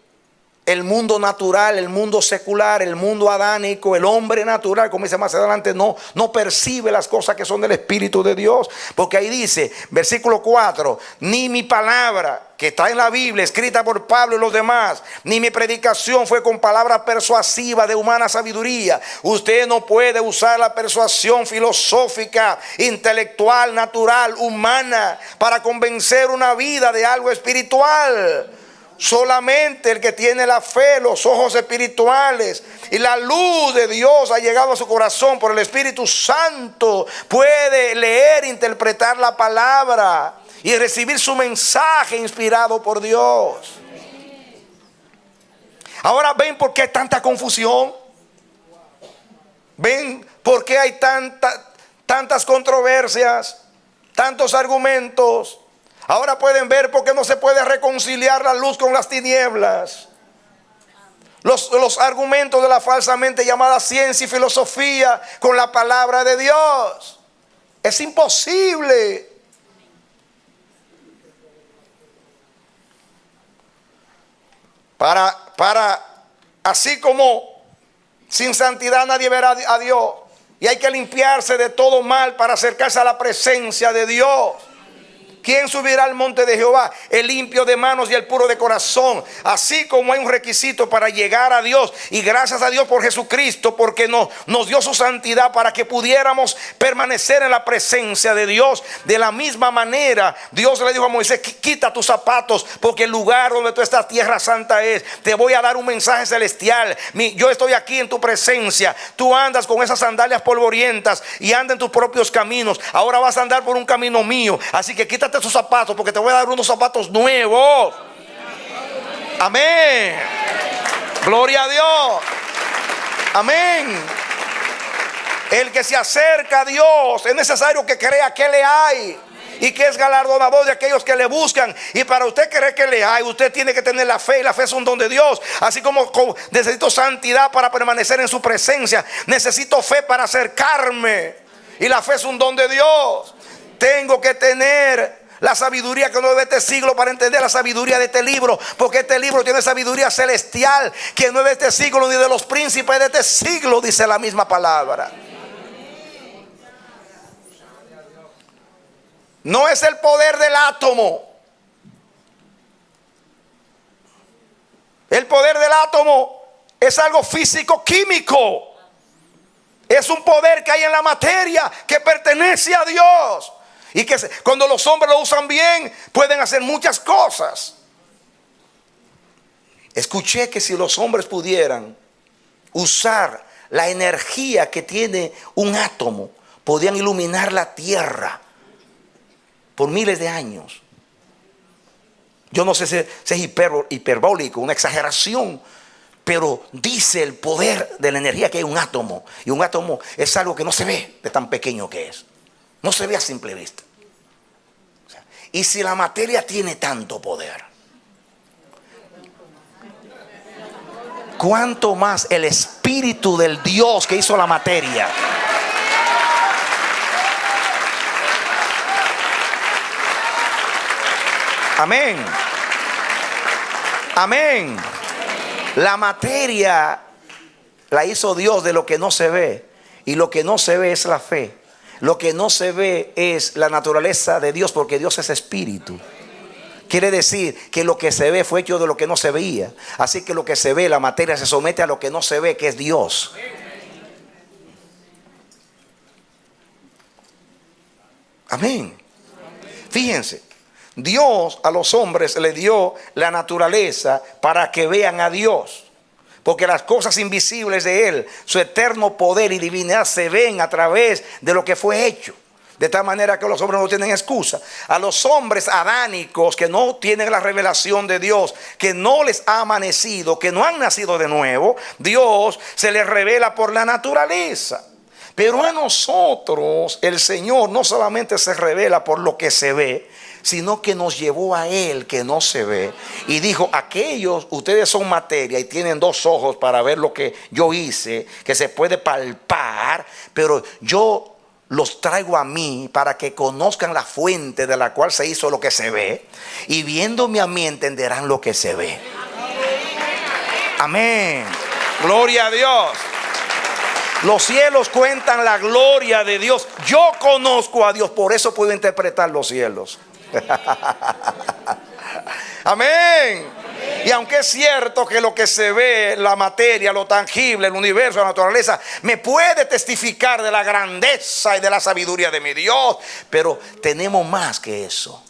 Speaker 3: el mundo natural, el mundo secular, el mundo adánico, el hombre natural, como dice más adelante, no percibe las cosas que son del Espíritu de Dios? Porque ahí dice, versículo 4, ni mi palabra que está en la Biblia, escrita por Pablo y los demás, ni mi predicación fue con palabra persuasiva de humana sabiduría. Usted no puede usar la persuasión filosófica, intelectual, natural, humana, para convencer una vida de algo espiritual. Solamente el que tiene la fe, los ojos espirituales y la luz de Dios ha llegado a su corazón por el Espíritu Santo, puede leer, interpretar la palabra y recibir su mensaje inspirado por Dios. Ahora ven por qué hay tanta confusión. Ven por qué hay tantas controversias, tantos argumentos. Ahora pueden ver por qué no se puede reconciliar la luz con las tinieblas. Los argumentos de la falsamente llamada ciencia y filosofía con la palabra de Dios. Es imposible. Así como sin santidad nadie verá a Dios, y hay que limpiarse de todo mal para acercarse a la presencia de Dios. ¿Quién subirá al monte de Jehová? El limpio de manos y el puro de corazón. Así como hay un requisito para llegar a Dios, y gracias a Dios por Jesucristo, porque nos dio su santidad para que pudiéramos permanecer en la presencia de Dios. De la misma manera, Dios le dijo a Moisés, quita tus zapatos, porque el lugar donde tú estás, tierra santa es. Te voy a dar un mensaje celestial. Yo estoy aquí en tu presencia. Tú andas con esas sandalias polvorientas y andas en tus propios caminos. Ahora vas a andar por un camino mío. Así que quítate tus zapatos, porque te voy a dar unos zapatos nuevos. Amén. Gloria a Dios. Amén. El que se acerca a Dios es necesario que crea que le hay y que es galardonador de aquellos que le buscan. Y para usted creer que le hay, usted tiene que tener la fe, y la fe es un don de Dios. Así como necesito santidad para permanecer en su presencia, necesito fe para acercarme, y la fe es un don de Dios. Tengo que tener la sabiduría que no es de este siglo para entender la sabiduría de este libro, porque este libro tiene sabiduría celestial que no es de este siglo ni de los príncipes de este siglo, dice la misma palabra. No es el poder del átomo. El poder del átomo es algo físico-químico. Es un poder que hay en la materia que pertenece a Dios. Y que cuando los hombres lo usan bien, pueden hacer muchas cosas. Escuché que si los hombres pudieran usar la energía que tiene un átomo, podían iluminar la tierra por miles de años. Yo no sé si es hiperbólico, una exageración, pero dice el poder de la energía que hay un átomo. Y un átomo es algo que no se ve de tan pequeño que es. No se ve a simple vista. Y si la materia tiene tanto poder, ¿cuánto más el Espíritu del Dios que hizo la materia? Amén. Amén. La materia la hizo Dios de lo que no se ve. Y lo que no se ve es la fe. Lo que no se ve es la naturaleza de Dios, porque Dios es espíritu. Quiere decir que lo que se ve fue hecho de lo que no se veía. Así que lo que se ve, la materia, se somete a lo que no se ve, que es Dios. Amén. Fíjense, Dios a los hombres le dio la naturaleza para que vean a Dios. Porque las cosas invisibles de Él, su eterno poder y divinidad se ven a través de lo que fue hecho. De tal manera que los hombres no tienen excusa. A los hombres adánicos que no tienen la revelación de Dios, que no les ha amanecido, que no han nacido de nuevo, Dios se les revela por la naturaleza. Pero a nosotros el Señor no solamente se revela por lo que se ve, sino que nos llevó a Él que no se ve y dijo: aquellos, ustedes son materia y tienen dos ojos para ver lo que yo hice, que se puede palpar, pero yo los traigo a mí para que conozcan la fuente de la cual se hizo lo que se ve, y viéndome a mí entenderán lo que se ve. Amén. Gloria a Dios. Los cielos cuentan la gloria de Dios. Yo conozco a Dios, por eso puedo interpretar los cielos. Amén. Y aunque es cierto que lo que se ve, la materia, lo tangible, el universo, la naturaleza, me puede testificar de la grandeza y de la sabiduría de mi Dios, pero tenemos más que eso.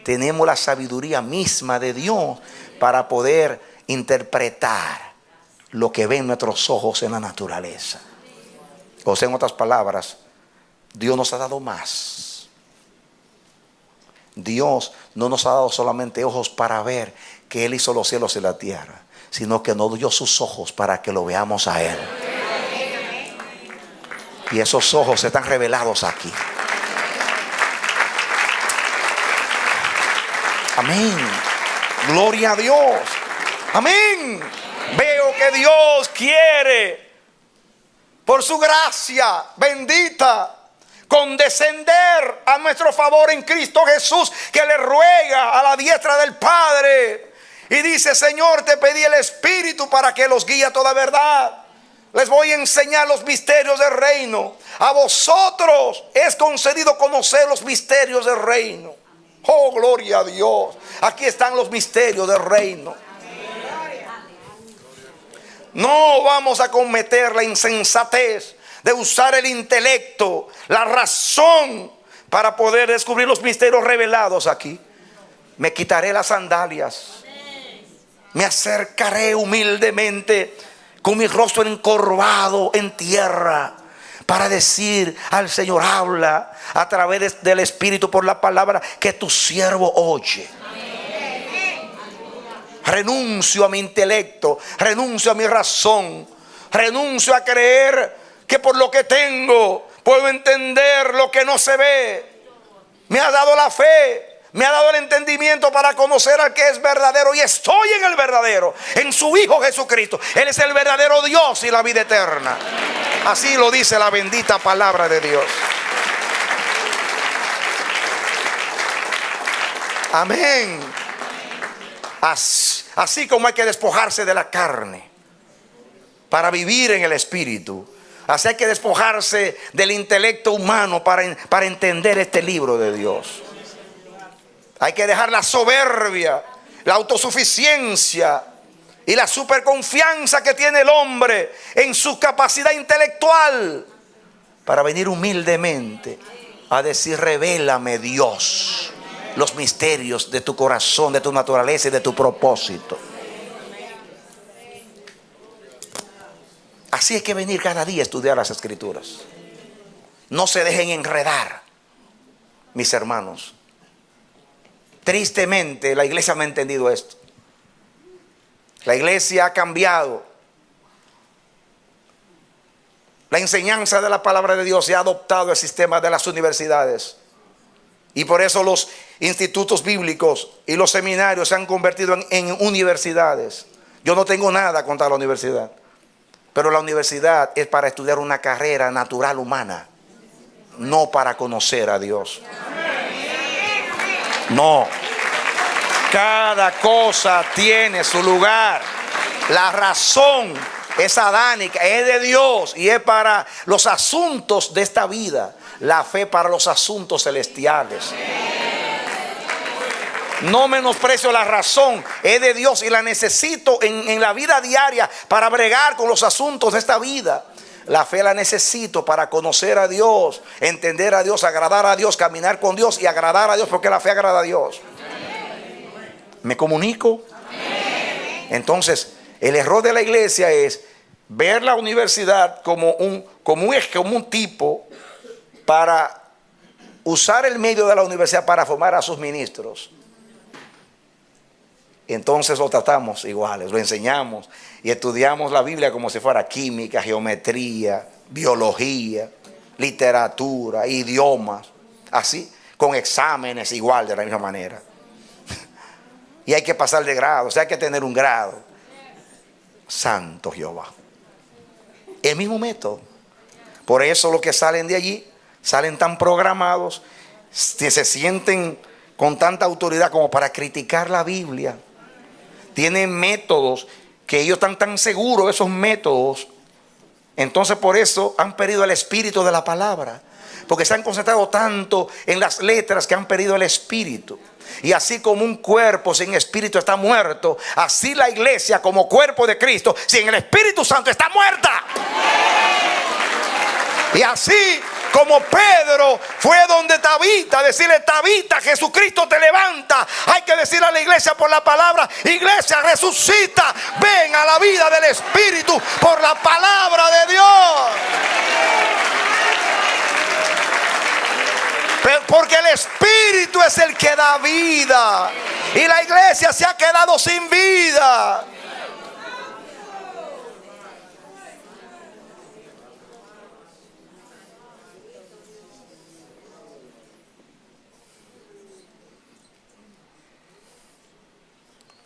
Speaker 3: Tenemos la sabiduría misma de Dios para poder interpretar lo que ven nuestros ojos en la naturaleza. O sea, en otras palabras, Dios nos ha dado más. Dios no nos ha dado solamente ojos para ver que Él hizo los cielos y la tierra, sino que nos dio sus ojos para que lo veamos a Él. Y esos ojos están revelados aquí. Amén. Gloria a Dios. Amén. Veo que Dios quiere, por su gracia bendita, condescender a nuestro favor en Cristo Jesús, que le ruega a la diestra del Padre y dice: Señor, te pedí el Espíritu para que los guíe a toda verdad. Les voy a enseñar los misterios del reino. A vosotros es concedido conocer los misterios del reino. Oh, gloria a Dios. Aquí están los misterios del reino. No vamos a cometer la insensatez de usar el intelecto, la razón, para poder descubrir los misterios revelados aquí. Me quitaré las sandalias, me acercaré humildemente con mi rostro encorvado en tierra para decir al Señor: habla a través del Espíritu por la palabra que tu siervo oye. Renuncio a mi intelecto, renuncio a mi razón, renuncio a creer que por lo que tengo puedo entender lo que no se ve. Me ha dado la fe, me ha dado el entendimiento para conocer al que es verdadero, y estoy en el verdadero, en su Hijo Jesucristo. Él es el verdadero Dios y la vida eterna. Así lo dice la bendita palabra de Dios. Amén. Así como hay que despojarse de la carne para vivir en el Espíritu, así hay que despojarse del intelecto humano para entender este libro de Dios. Hay que dejar la soberbia, la autosuficiencia y la superconfianza que tiene el hombre en su capacidad intelectual, para venir humildemente a decir: revélame, Dios, los misterios de tu corazón, de tu naturaleza y de tu propósito. Así hay que venir cada día a estudiar las Escrituras. No se dejen enredar, mis hermanos. Tristemente, la iglesia no ha entendido esto. La iglesia ha cambiado. La enseñanza de la palabra de Dios se ha adoptado el sistema de las universidades. Y por eso los institutos bíblicos y los seminarios se han convertido en universidades. Yo no tengo nada contra la universidad, pero la universidad es para estudiar una carrera natural humana, no para conocer a Dios. No. Cada cosa tiene su lugar. La razón es adánica, es de Dios y es para los asuntos de esta vida. La fe para los asuntos celestiales. No menosprecio la razón, es de Dios y la necesito en la vida diaria para bregar con los asuntos de esta vida. La fe la necesito para conocer a Dios, entender a Dios, agradar a Dios, caminar con Dios y agradar a Dios, porque la fe agrada a Dios. ¿Me comunico? Entonces, el error de la iglesia es ver la universidad como un tipo para usar el medio de la universidad para formar a sus ministros. Entonces lo tratamos iguales, lo enseñamos y estudiamos la Biblia como si fuera química, geometría, biología, literatura, idiomas, así, con exámenes igual de la misma manera. Y hay que pasar de grado, o sea, hay que tener un grado. Santo Jehová. El mismo método. Por eso los que salen de allí salen tan programados, se sienten con tanta autoridad como para criticar la Biblia. Tienen métodos que ellos están tan seguros de esos métodos. Entonces por eso han perdido el espíritu de la palabra. Porque se han concentrado tanto en las letras que han perdido el espíritu. Y así como un cuerpo sin espíritu está muerto, así la iglesia como cuerpo de Cristo sin el Espíritu Santo está muerta. Y así como Pedro fue donde Tabita, decirle: Tabita, Jesucristo te levanta. Hay que decirle a la iglesia por la palabra: iglesia, resucita, ven a la vida del Espíritu por la palabra de Dios. Porque el Espíritu es el que da vida. Y la iglesia se ha quedado sin vida.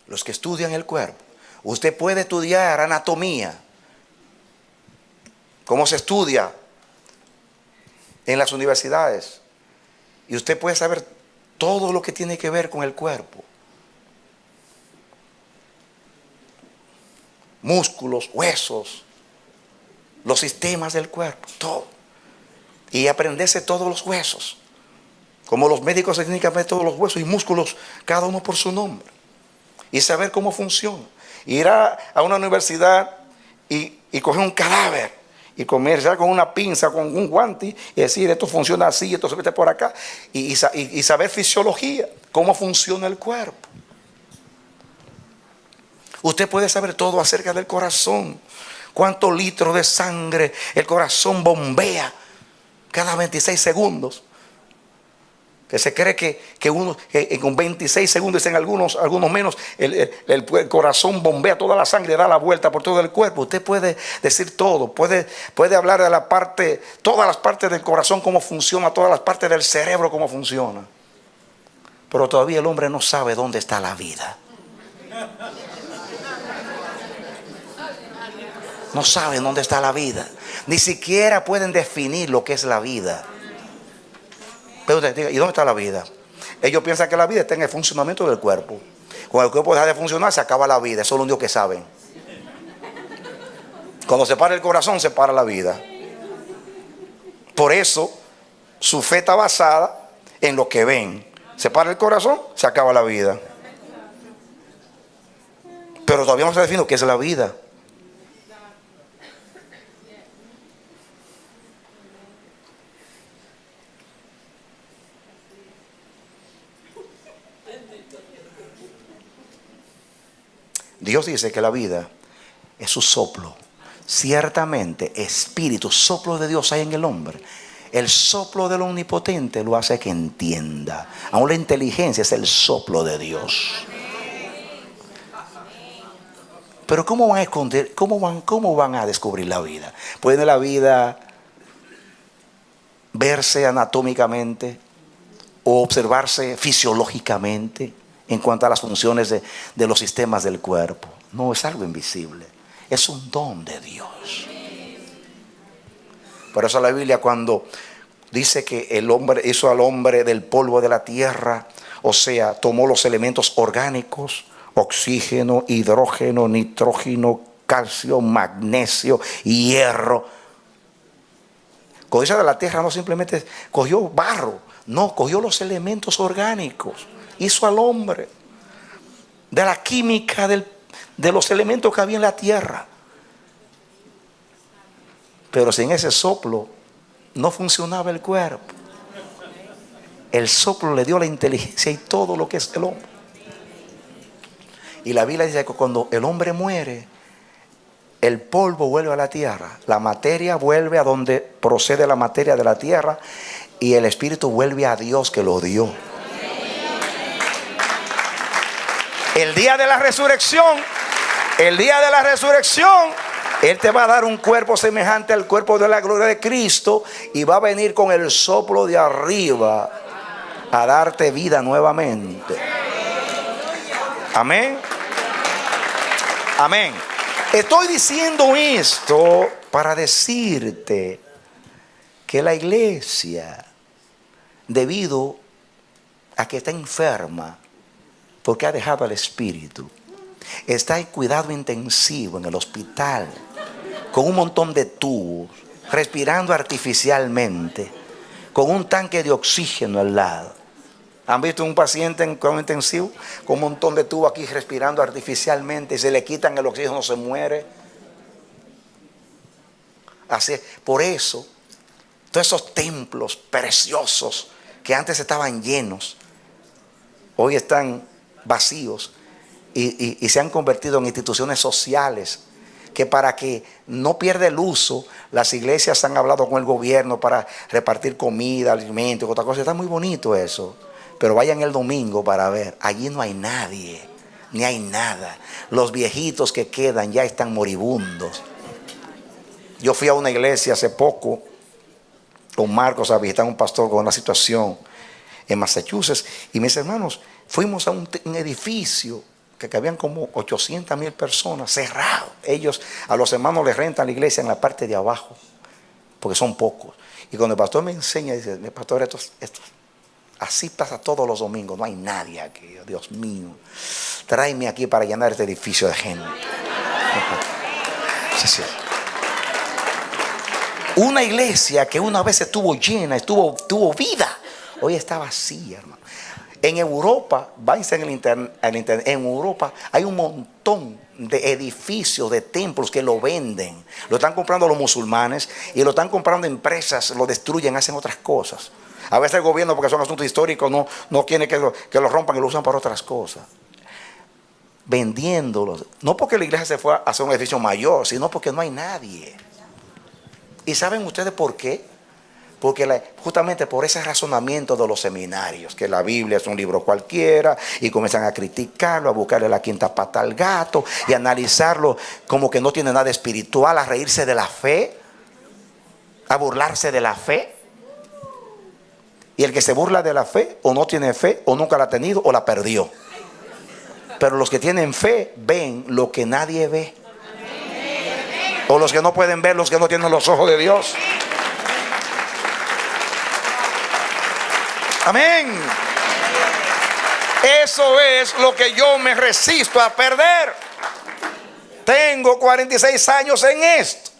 Speaker 3: Los que estudian el cuerpo. Usted puede estudiar anatomía. ¿Cómo se estudia en las universidades? Y usted puede saber todo lo que tiene que ver con el cuerpo. Músculos, huesos, los sistemas del cuerpo, todo. Y aprenderse todos los huesos. Como los médicos se tienen que aprender todos los huesos y músculos, cada uno por su nombre. Y saber cómo funciona. Ir a una universidad y coger un cadáver y comerciar con una pinza, con un guante y decir: esto funciona así, esto se mete por acá. Y saber fisiología, cómo funciona el cuerpo. Usted puede saber todo acerca del corazón. Cuántos litros de sangre el corazón bombea cada 26 segundos. Que se cree que con 26 segundos, en algunos menos, el corazón bombea toda la sangre, da la vuelta por todo el cuerpo. Usted puede decir todo, puede hablar de todas las partes del corazón, cómo funciona, todas las partes del cerebro, cómo funciona. Pero todavía el hombre no sabe dónde está la vida. No saben dónde está la vida. Ni siquiera pueden definir lo que es la vida. Pero usted diga: ¿y dónde está la vida? Ellos piensan que la vida está en el funcionamiento del cuerpo. Cuando el cuerpo deja de funcionar, se acaba la vida. Eso es lo único que saben. Cuando se para el corazón, se para la vida. Por eso su fe está basada en lo que ven. Se para el corazón, se acaba la vida. Pero todavía no se define qué es la vida. Dios dice que la vida es su soplo. Ciertamente, espíritu, soplo de Dios hay en el hombre. El soplo del Omnipotente lo hace que entienda. Aún la inteligencia es el soplo de Dios. Pero ¿cómo van a esconder? ¿Cómo van a descubrir la vida? ¿Puede la vida verse anatómicamente o observarse fisiológicamente en cuanto a las funciones de los sistemas del cuerpo? No, es algo invisible. Es un don de Dios. Por eso la Biblia, cuando dice que el hombre hizo al hombre del polvo de la tierra, o sea, tomó los elementos orgánicos: oxígeno, hidrógeno, nitrógeno, calcio, magnesio, hierro. Cuando dice de la tierra, no simplemente cogió barro, no, cogió los elementos orgánicos. Hizo al hombre de la química de los elementos que había en la tierra. Pero sin ese soplo no funcionaba el cuerpo. El soplo le dio la inteligencia y todo lo que es el hombre. Y la Biblia dice que cuando el hombre muere, el polvo vuelve a la tierra, la materia vuelve a donde procede la materia de la tierra, y el espíritu vuelve a Dios que lo dio. El día de la resurrección, Él te va a dar un cuerpo semejante al cuerpo de la gloria de Cristo, y va a venir con el soplo de arriba a darte vida nuevamente. Amén. Amén. Estoy diciendo esto para decirte que la iglesia, debido a que está enferma porque ha dejado al Espíritu, está en cuidado intensivo en el hospital, con un montón de tubos, respirando artificialmente, con un tanque de oxígeno al lado. ¿Han visto un paciente en cuidado intensivo con un montón de tubos aquí respirando artificialmente, y se le quitan el oxígeno, se muere? Así es. Por eso, todos esos templos preciosos que antes estaban llenos, hoy están vacíos y se han convertido en instituciones sociales, que para que no pierda el uso, las iglesias han hablado con el gobierno para repartir comida, alimentos, otra cosa. Está muy bonito eso. Pero vayan el domingo para ver. Allí no hay nadie, ni hay nada. Los viejitos que quedan ya están moribundos. Yo fui a una iglesia hace poco con Marcos a visitar a un pastor con una situación en Massachusetts. Y mis hermanos, fuimos a un edificio que cabían como 800,000 personas, cerrado. Ellos, a los hermanos les rentan la iglesia en la parte de abajo, porque son pocos. Y cuando el pastor me enseña, dice: mi pastor, estos así pasa todos los domingos, no hay nadie aquí. Dios mío, tráeme aquí para llenar este edificio de gente. Sí, sí. Una iglesia que una vez estuvo llena, tuvo vida, hoy está vacía, hermano. En Europa, váyanse en el internet, en Europa hay un montón de edificios, de templos que lo venden. Lo están comprando los musulmanes y lo están comprando empresas, lo destruyen, hacen otras cosas. A veces el gobierno, porque son asuntos históricos, no quiere que lo rompan y lo usan para otras cosas. Vendiéndolos. No porque la iglesia se fue a hacer un edificio mayor, sino porque no hay nadie. ¿Y saben ustedes por qué? Porque justamente por ese razonamiento de los seminarios, que la Biblia es un libro cualquiera, y comienzan a criticarlo, a buscarle la quinta pata al gato, y a analizarlo como que no tiene nada espiritual, a reírse de la fe, a burlarse de la fe. Y el que se burla de la fe, o no tiene fe, o nunca la ha tenido, o la perdió. Pero los que tienen fe ven lo que nadie ve. O los que no pueden ver, los que no tienen los ojos de Dios. Amén. Eso es lo que yo me resisto a perder. Tengo 46 años en esto.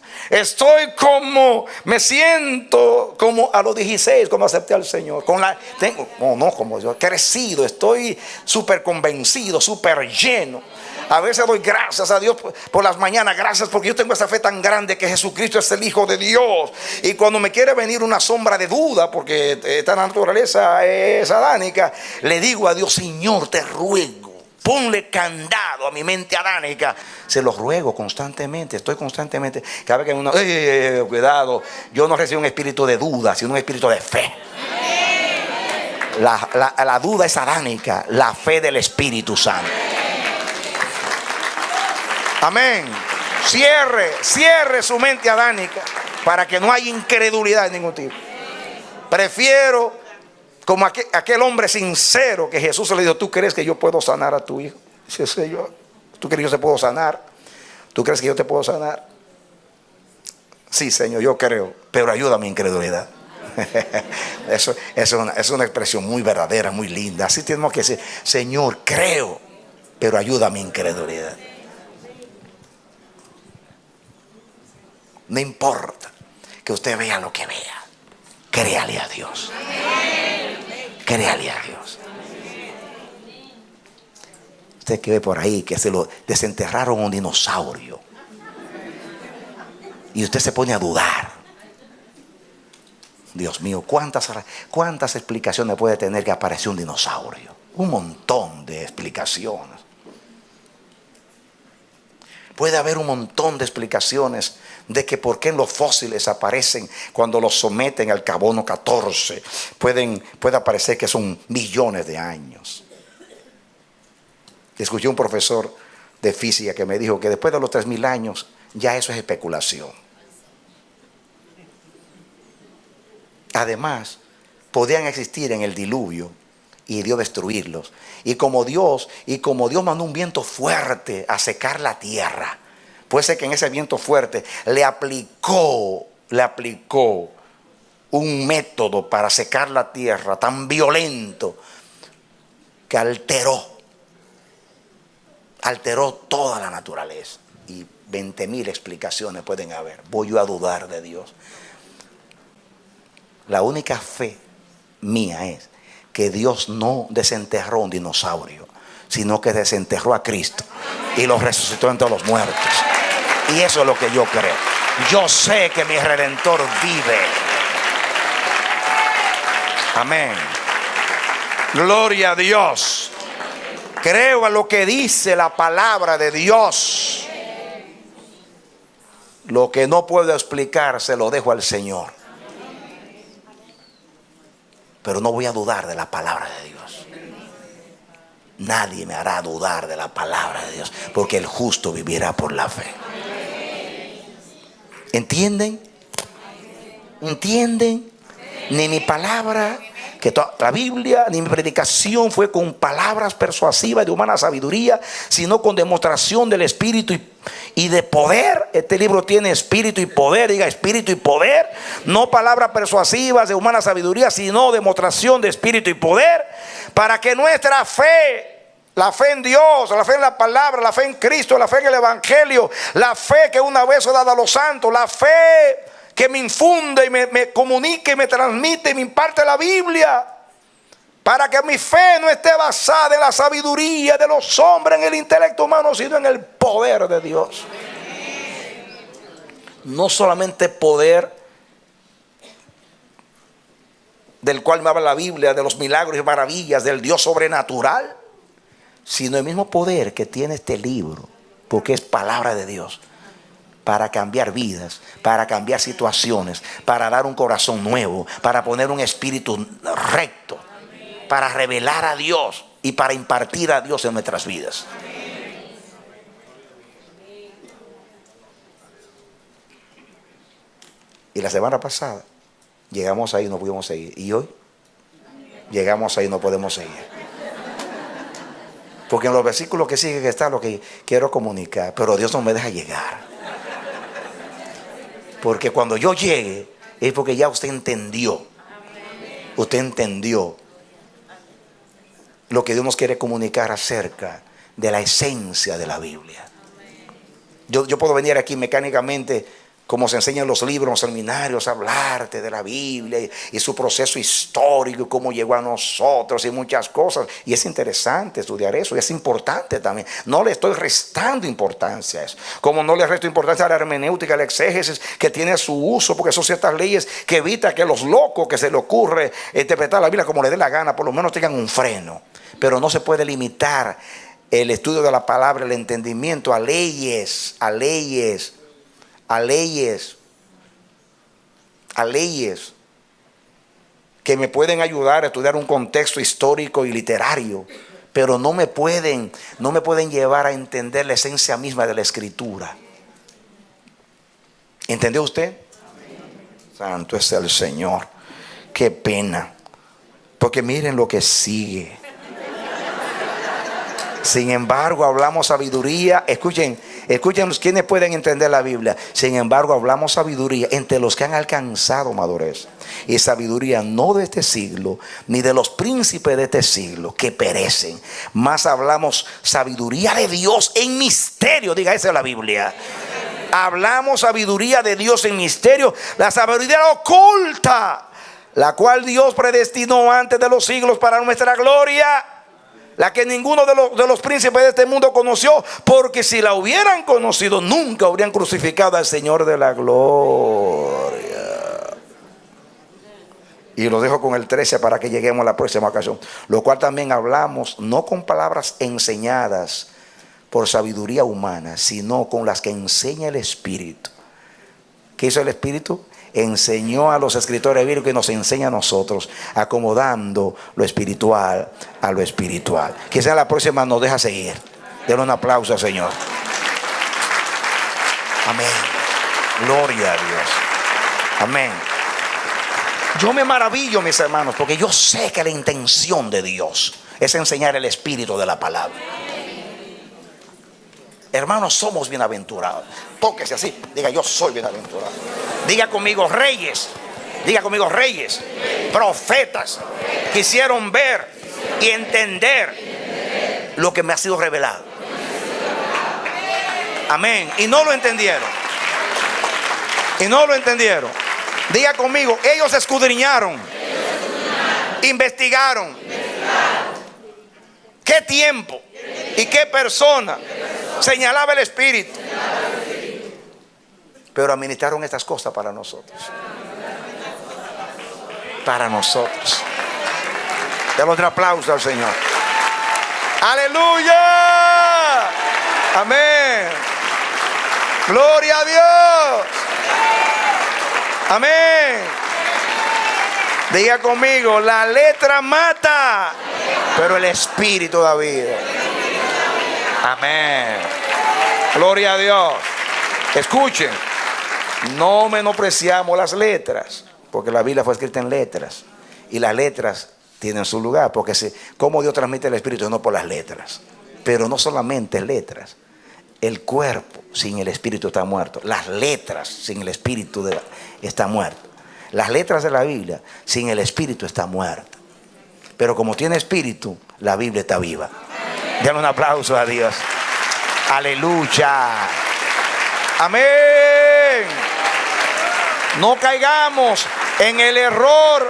Speaker 3: Me siento como a los 16, como acepté al Señor. Como yo he crecido, estoy súper convencido, súper lleno. A veces doy gracias a Dios por las mañanas. Gracias porque yo tengo esa fe tan grande que Jesucristo es el Hijo de Dios. Y cuando me quiere venir una sombra de duda, porque esta naturaleza es adánica, le digo a Dios: Señor, te ruego, ponle candado a mi mente adánica. Se lo ruego constantemente, estoy constantemente. Cada vez que uno, cuidado, yo no recibo un espíritu de duda, sino un espíritu de fe. La duda es adánica, la fe del Espíritu Santo. Amén. Cierre su mente adánica para que no haya incredulidad de ningún tipo. Prefiero, como aquel hombre sincero que Jesús le dijo: ¿tú crees que yo puedo sanar a tu hijo? Dice: Señor, ¿tú crees que yo te puedo sanar? ¿Tú crees que yo te puedo sanar? Sí, Señor, yo creo, pero ayuda a mi incredulidad. Eso es una expresión muy verdadera, muy linda. Así tenemos que decir: Señor, creo, pero ayuda a mi incredulidad. No importa que usted vea lo que vea, créale a Dios. Créale a Dios. Usted que ve por ahí que se lo desenterraron un dinosaurio. Y usted se pone a dudar. Dios mío, ¿cuántas explicaciones puede tener que apareció un dinosaurio? Un montón de explicaciones. Puede haber un montón de explicaciones de que por qué los fósiles aparecen cuando los someten al carbono 14. Puede aparecer que son millones de años. Escuché un profesor de física que me dijo que después de los 3000 años ya eso es especulación. Además, podían existir en el diluvio y Dios destruirlos. Y como Dios mandó un viento fuerte a secar la tierra, puede ser que en ese viento fuerte le aplicó un método para secar la tierra tan violento que alteró toda la naturaleza. Y 20.000 explicaciones pueden haber. Voy yo a dudar de Dios. La única fe mía es que Dios no desenterró un dinosaurio, sino que desenterró a Cristo y lo resucitó entre los muertos. Y eso es lo que yo creo. Yo sé que mi Redentor vive. Amén. Gloria a Dios. Creo a lo que dice la palabra de Dios. Lo que no puedo explicar se lo dejo al Señor. Pero no voy a dudar de la palabra de Dios. Nadie me hará dudar de la palabra de Dios, porque el justo vivirá por la fe. ¿Entienden? ¿Entienden? Ni mi palabra, que la Biblia, ni mi predicación fue con palabras persuasivas de humana sabiduría, sino con demostración del Espíritu y de poder. Este libro tiene espíritu y poder. Diga espíritu y poder. No palabras persuasivas de humana sabiduría, sino demostración de espíritu y poder, para que nuestra fe, la fe en Dios, la fe en la palabra, la fe en Cristo, la fe en el Evangelio, la fe que una vez fue dada a los santos, la fe que me infunde y me comunica y me transmite y me imparte la Biblia, para que mi fe no esté basada en la sabiduría de los hombres, en el intelecto humano, sino en el poder de Dios. No solamente poder del cual me habla la Biblia, de los milagros y maravillas del Dios sobrenatural, sino el mismo poder que tiene este libro, porque es palabra de Dios, para cambiar vidas, para cambiar situaciones, para dar un corazón nuevo, para poner un espíritu recto, para revelar a Dios y para impartir a Dios en nuestras vidas. Y la semana pasada llegamos ahí y no pudimos seguir. Y hoy llegamos ahí y no podemos seguir. Porque en los versículos que siguen está lo que quiero comunicar, pero Dios no me deja llegar. Porque cuando yo llegue es porque ya usted entendió. Usted entendió lo que Dios nos quiere comunicar acerca de la esencia de la Biblia. Yo puedo venir aquí mecánicamente, como se enseña en los libros, en los seminarios, hablarte de la Biblia y su proceso histórico y cómo llegó a nosotros y muchas cosas. Y es interesante estudiar eso, y es importante también. No le estoy restando importancia a eso. Como no le resto importancia a la hermenéutica, a la exégesis, que tiene su uso, porque son ciertas leyes que evita que los locos que se le ocurre interpretar la Biblia como le dé la gana, por lo menos tengan un freno. Pero no se puede limitar el estudio de la palabra, el entendimiento a leyes que me pueden ayudar a estudiar un contexto histórico y literario, pero no me pueden llevar a entender la esencia misma de la Escritura. ¿Entendió usted? Santo es el Señor. Qué pena, porque miren lo que sigue. Sin embargo, hablamos sabiduría. Escuchen quienes pueden entender la Biblia. Sin embargo, hablamos sabiduría entre los que han alcanzado madurez. Y sabiduría no de este siglo, ni de los príncipes de este siglo que perecen. Más hablamos sabiduría de Dios en misterio. Diga, esa es la Biblia. Hablamos sabiduría de Dios en misterio. La sabiduría oculta, la cual Dios predestinó antes de los siglos para nuestra gloria, la que ninguno de los príncipes de este mundo conoció, porque si la hubieran conocido, nunca habrían crucificado al Señor de la gloria. Y lo dejo con el 13 para que lleguemos a la próxima ocasión. Lo cual también hablamos, no con palabras enseñadas por sabiduría humana, sino con las que enseña el Espíritu. ¿Qué hizo el Espíritu? Enseñó a los escritores bíblicos y nos enseña a nosotros, acomodando lo espiritual a lo espiritual. Quizá la próxima nos deja seguir. Denle un aplauso al Señor. Amén. Gloria a Dios. Amén. Yo me maravillo, mis hermanos, porque yo sé que la intención de Dios es enseñar el espíritu de la palabra. Hermanos, somos bienaventurados. Tóquese así, diga: yo soy bienaventurado. Diga conmigo: reyes. Diga conmigo: reyes, profetas, quisieron ver y entender lo que me ha sido revelado. Amén. Y no lo entendieron. Y no lo entendieron. Diga conmigo: ellos escudriñaron, investigaron qué tiempo y qué persona señalaba el Espíritu, pero administraron estas cosas para nosotros. Para nosotros. Dale otro aplauso al Señor. Aleluya. Amén. Gloria a Dios. Amén. Diga conmigo: la letra mata, pero el Espíritu da vida. Amén. Gloria a Dios. Escuchen, no menospreciamos las letras, porque la Biblia fue escrita en letras, y las letras tienen su lugar, porque cómo Dios transmite el Espíritu, no por las letras. Pero no solamente letras. El cuerpo sin el Espíritu está muerto. Las letras sin el Espíritu está muerto. Las letras de la Biblia sin el Espíritu está muerta. Pero como tiene Espíritu, la Biblia está viva. Denle un aplauso a Dios. Aleluya. Amén. No caigamos en el error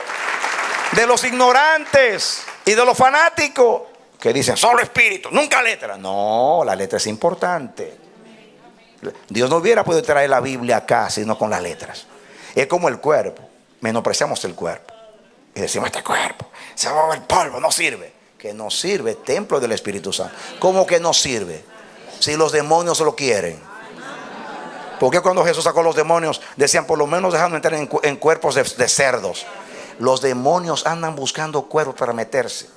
Speaker 3: de los ignorantes y de los fanáticos que dicen: solo Espíritu, nunca letra. No, la letra es importante. Dios no hubiera podido traer la Biblia acá sino con las letras. Es como el cuerpo. Menospreciamos el cuerpo y decimos: este cuerpo se va a ver polvo, no sirve. Que no sirve, templo del Espíritu Santo. ¿Cómo que no sirve? Si los demonios lo quieren. ¿Por qué cuando Jesús sacó los demonios decían: por lo menos dejando entrar en cuerpos de cerdos? Los demonios andan buscando cuerpos para meterse.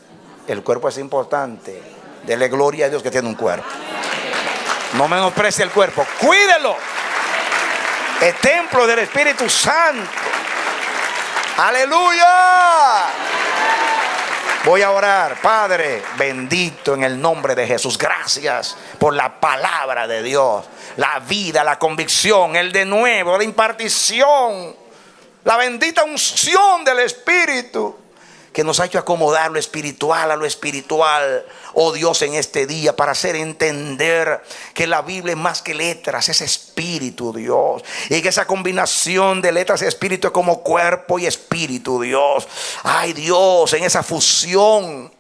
Speaker 3: El cuerpo es importante. Dele gloria a Dios que tiene un cuerpo. No menosprecie el cuerpo, cuídelo. El templo del Espíritu Santo. Aleluya. Voy a orar. Padre bendito, en el nombre de Jesús, gracias por la palabra de Dios, la vida, la convicción, el de nuevo, la impartición, la bendita unción del Espíritu que nos ha hecho acomodar lo espiritual a lo espiritual, oh Dios, en este día, para hacer entender que la Biblia es más que letras, es espíritu, Dios, y que esa combinación de letras y espíritu es como cuerpo y espíritu, Dios. Ay, Dios, en esa fusión,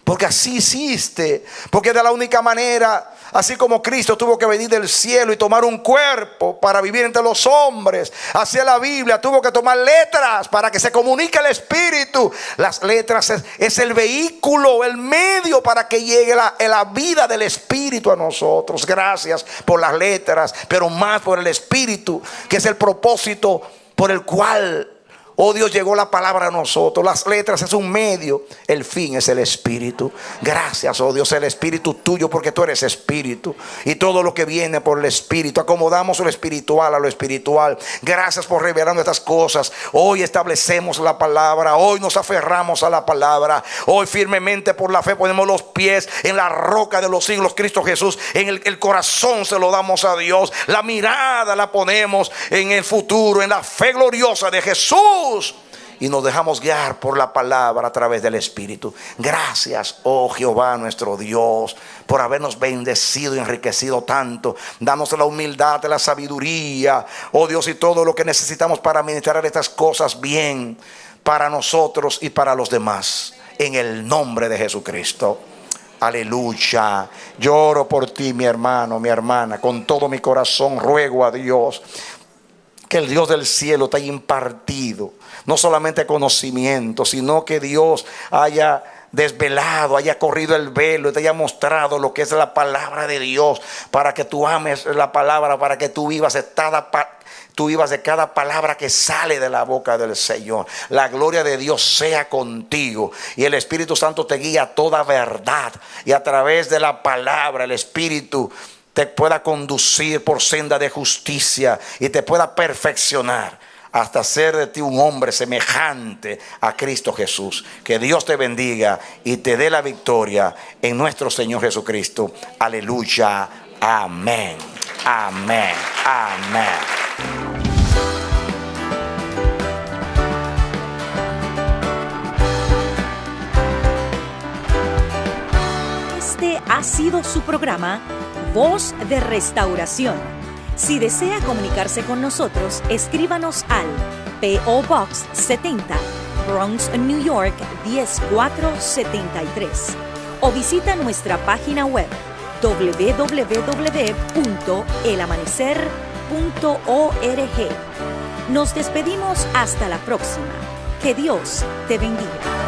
Speaker 3: porque así hiciste, porque de la única manera, así como Cristo tuvo que venir del cielo y tomar un cuerpo para vivir entre los hombres, así la Biblia tuvo que tomar letras para que se comunique el Espíritu. Las letras es el vehículo, el medio para que llegue la vida del Espíritu a nosotros. Gracias por las letras, pero más por el Espíritu, que es el propósito por el cual, oh Dios, llegó la palabra a nosotros. Las letras es un medio, el fin es el Espíritu. Gracias, oh Dios, el Espíritu tuyo, porque tú eres Espíritu, y todo lo que viene por el Espíritu. Acomodamos lo espiritual a lo espiritual. Gracias por revelarnos estas cosas. Hoy establecemos la palabra, hoy nos aferramos a la palabra, hoy firmemente por la fe ponemos los pies en la roca de los siglos, Cristo Jesús. En el corazón se lo damos a Dios, la mirada la ponemos en el futuro, en la fe gloriosa de Jesús, y nos dejamos guiar por la palabra a través del Espíritu. Gracias, oh Jehová nuestro Dios, por habernos bendecido y enriquecido tanto. Danos la humildad, la sabiduría, oh Dios, y todo lo que necesitamos para administrar estas cosas bien para nosotros y para los demás, en el nombre de Jesucristo. Aleluya. Yo oro por ti, mi hermano, mi hermana. Con todo mi corazón ruego a Dios que el Dios del cielo te haya impartido no solamente conocimiento, sino que Dios haya desvelado, haya corrido el velo y te haya mostrado lo que es la palabra de Dios, para que tú ames la palabra, para que tú vivas de cada palabra que sale de la boca del Señor. La gloria de Dios sea contigo y el Espíritu Santo te guía a toda verdad, y a través de la palabra el Espíritu te pueda conducir por senda de justicia y te pueda perfeccionar hasta hacer de ti un hombre semejante a Cristo Jesús. Que Dios te bendiga y te dé la victoria en nuestro Señor Jesucristo. Aleluya. Amén. Amén. Amén.
Speaker 1: Este ha sido su programa Voz de Restauración. Si desea comunicarse con nosotros, escríbanos al P.O. Box 70, Bronx, New York 10473, o visita nuestra página web www.elamanecer.org. Nos despedimos hasta la próxima. Que Dios te bendiga.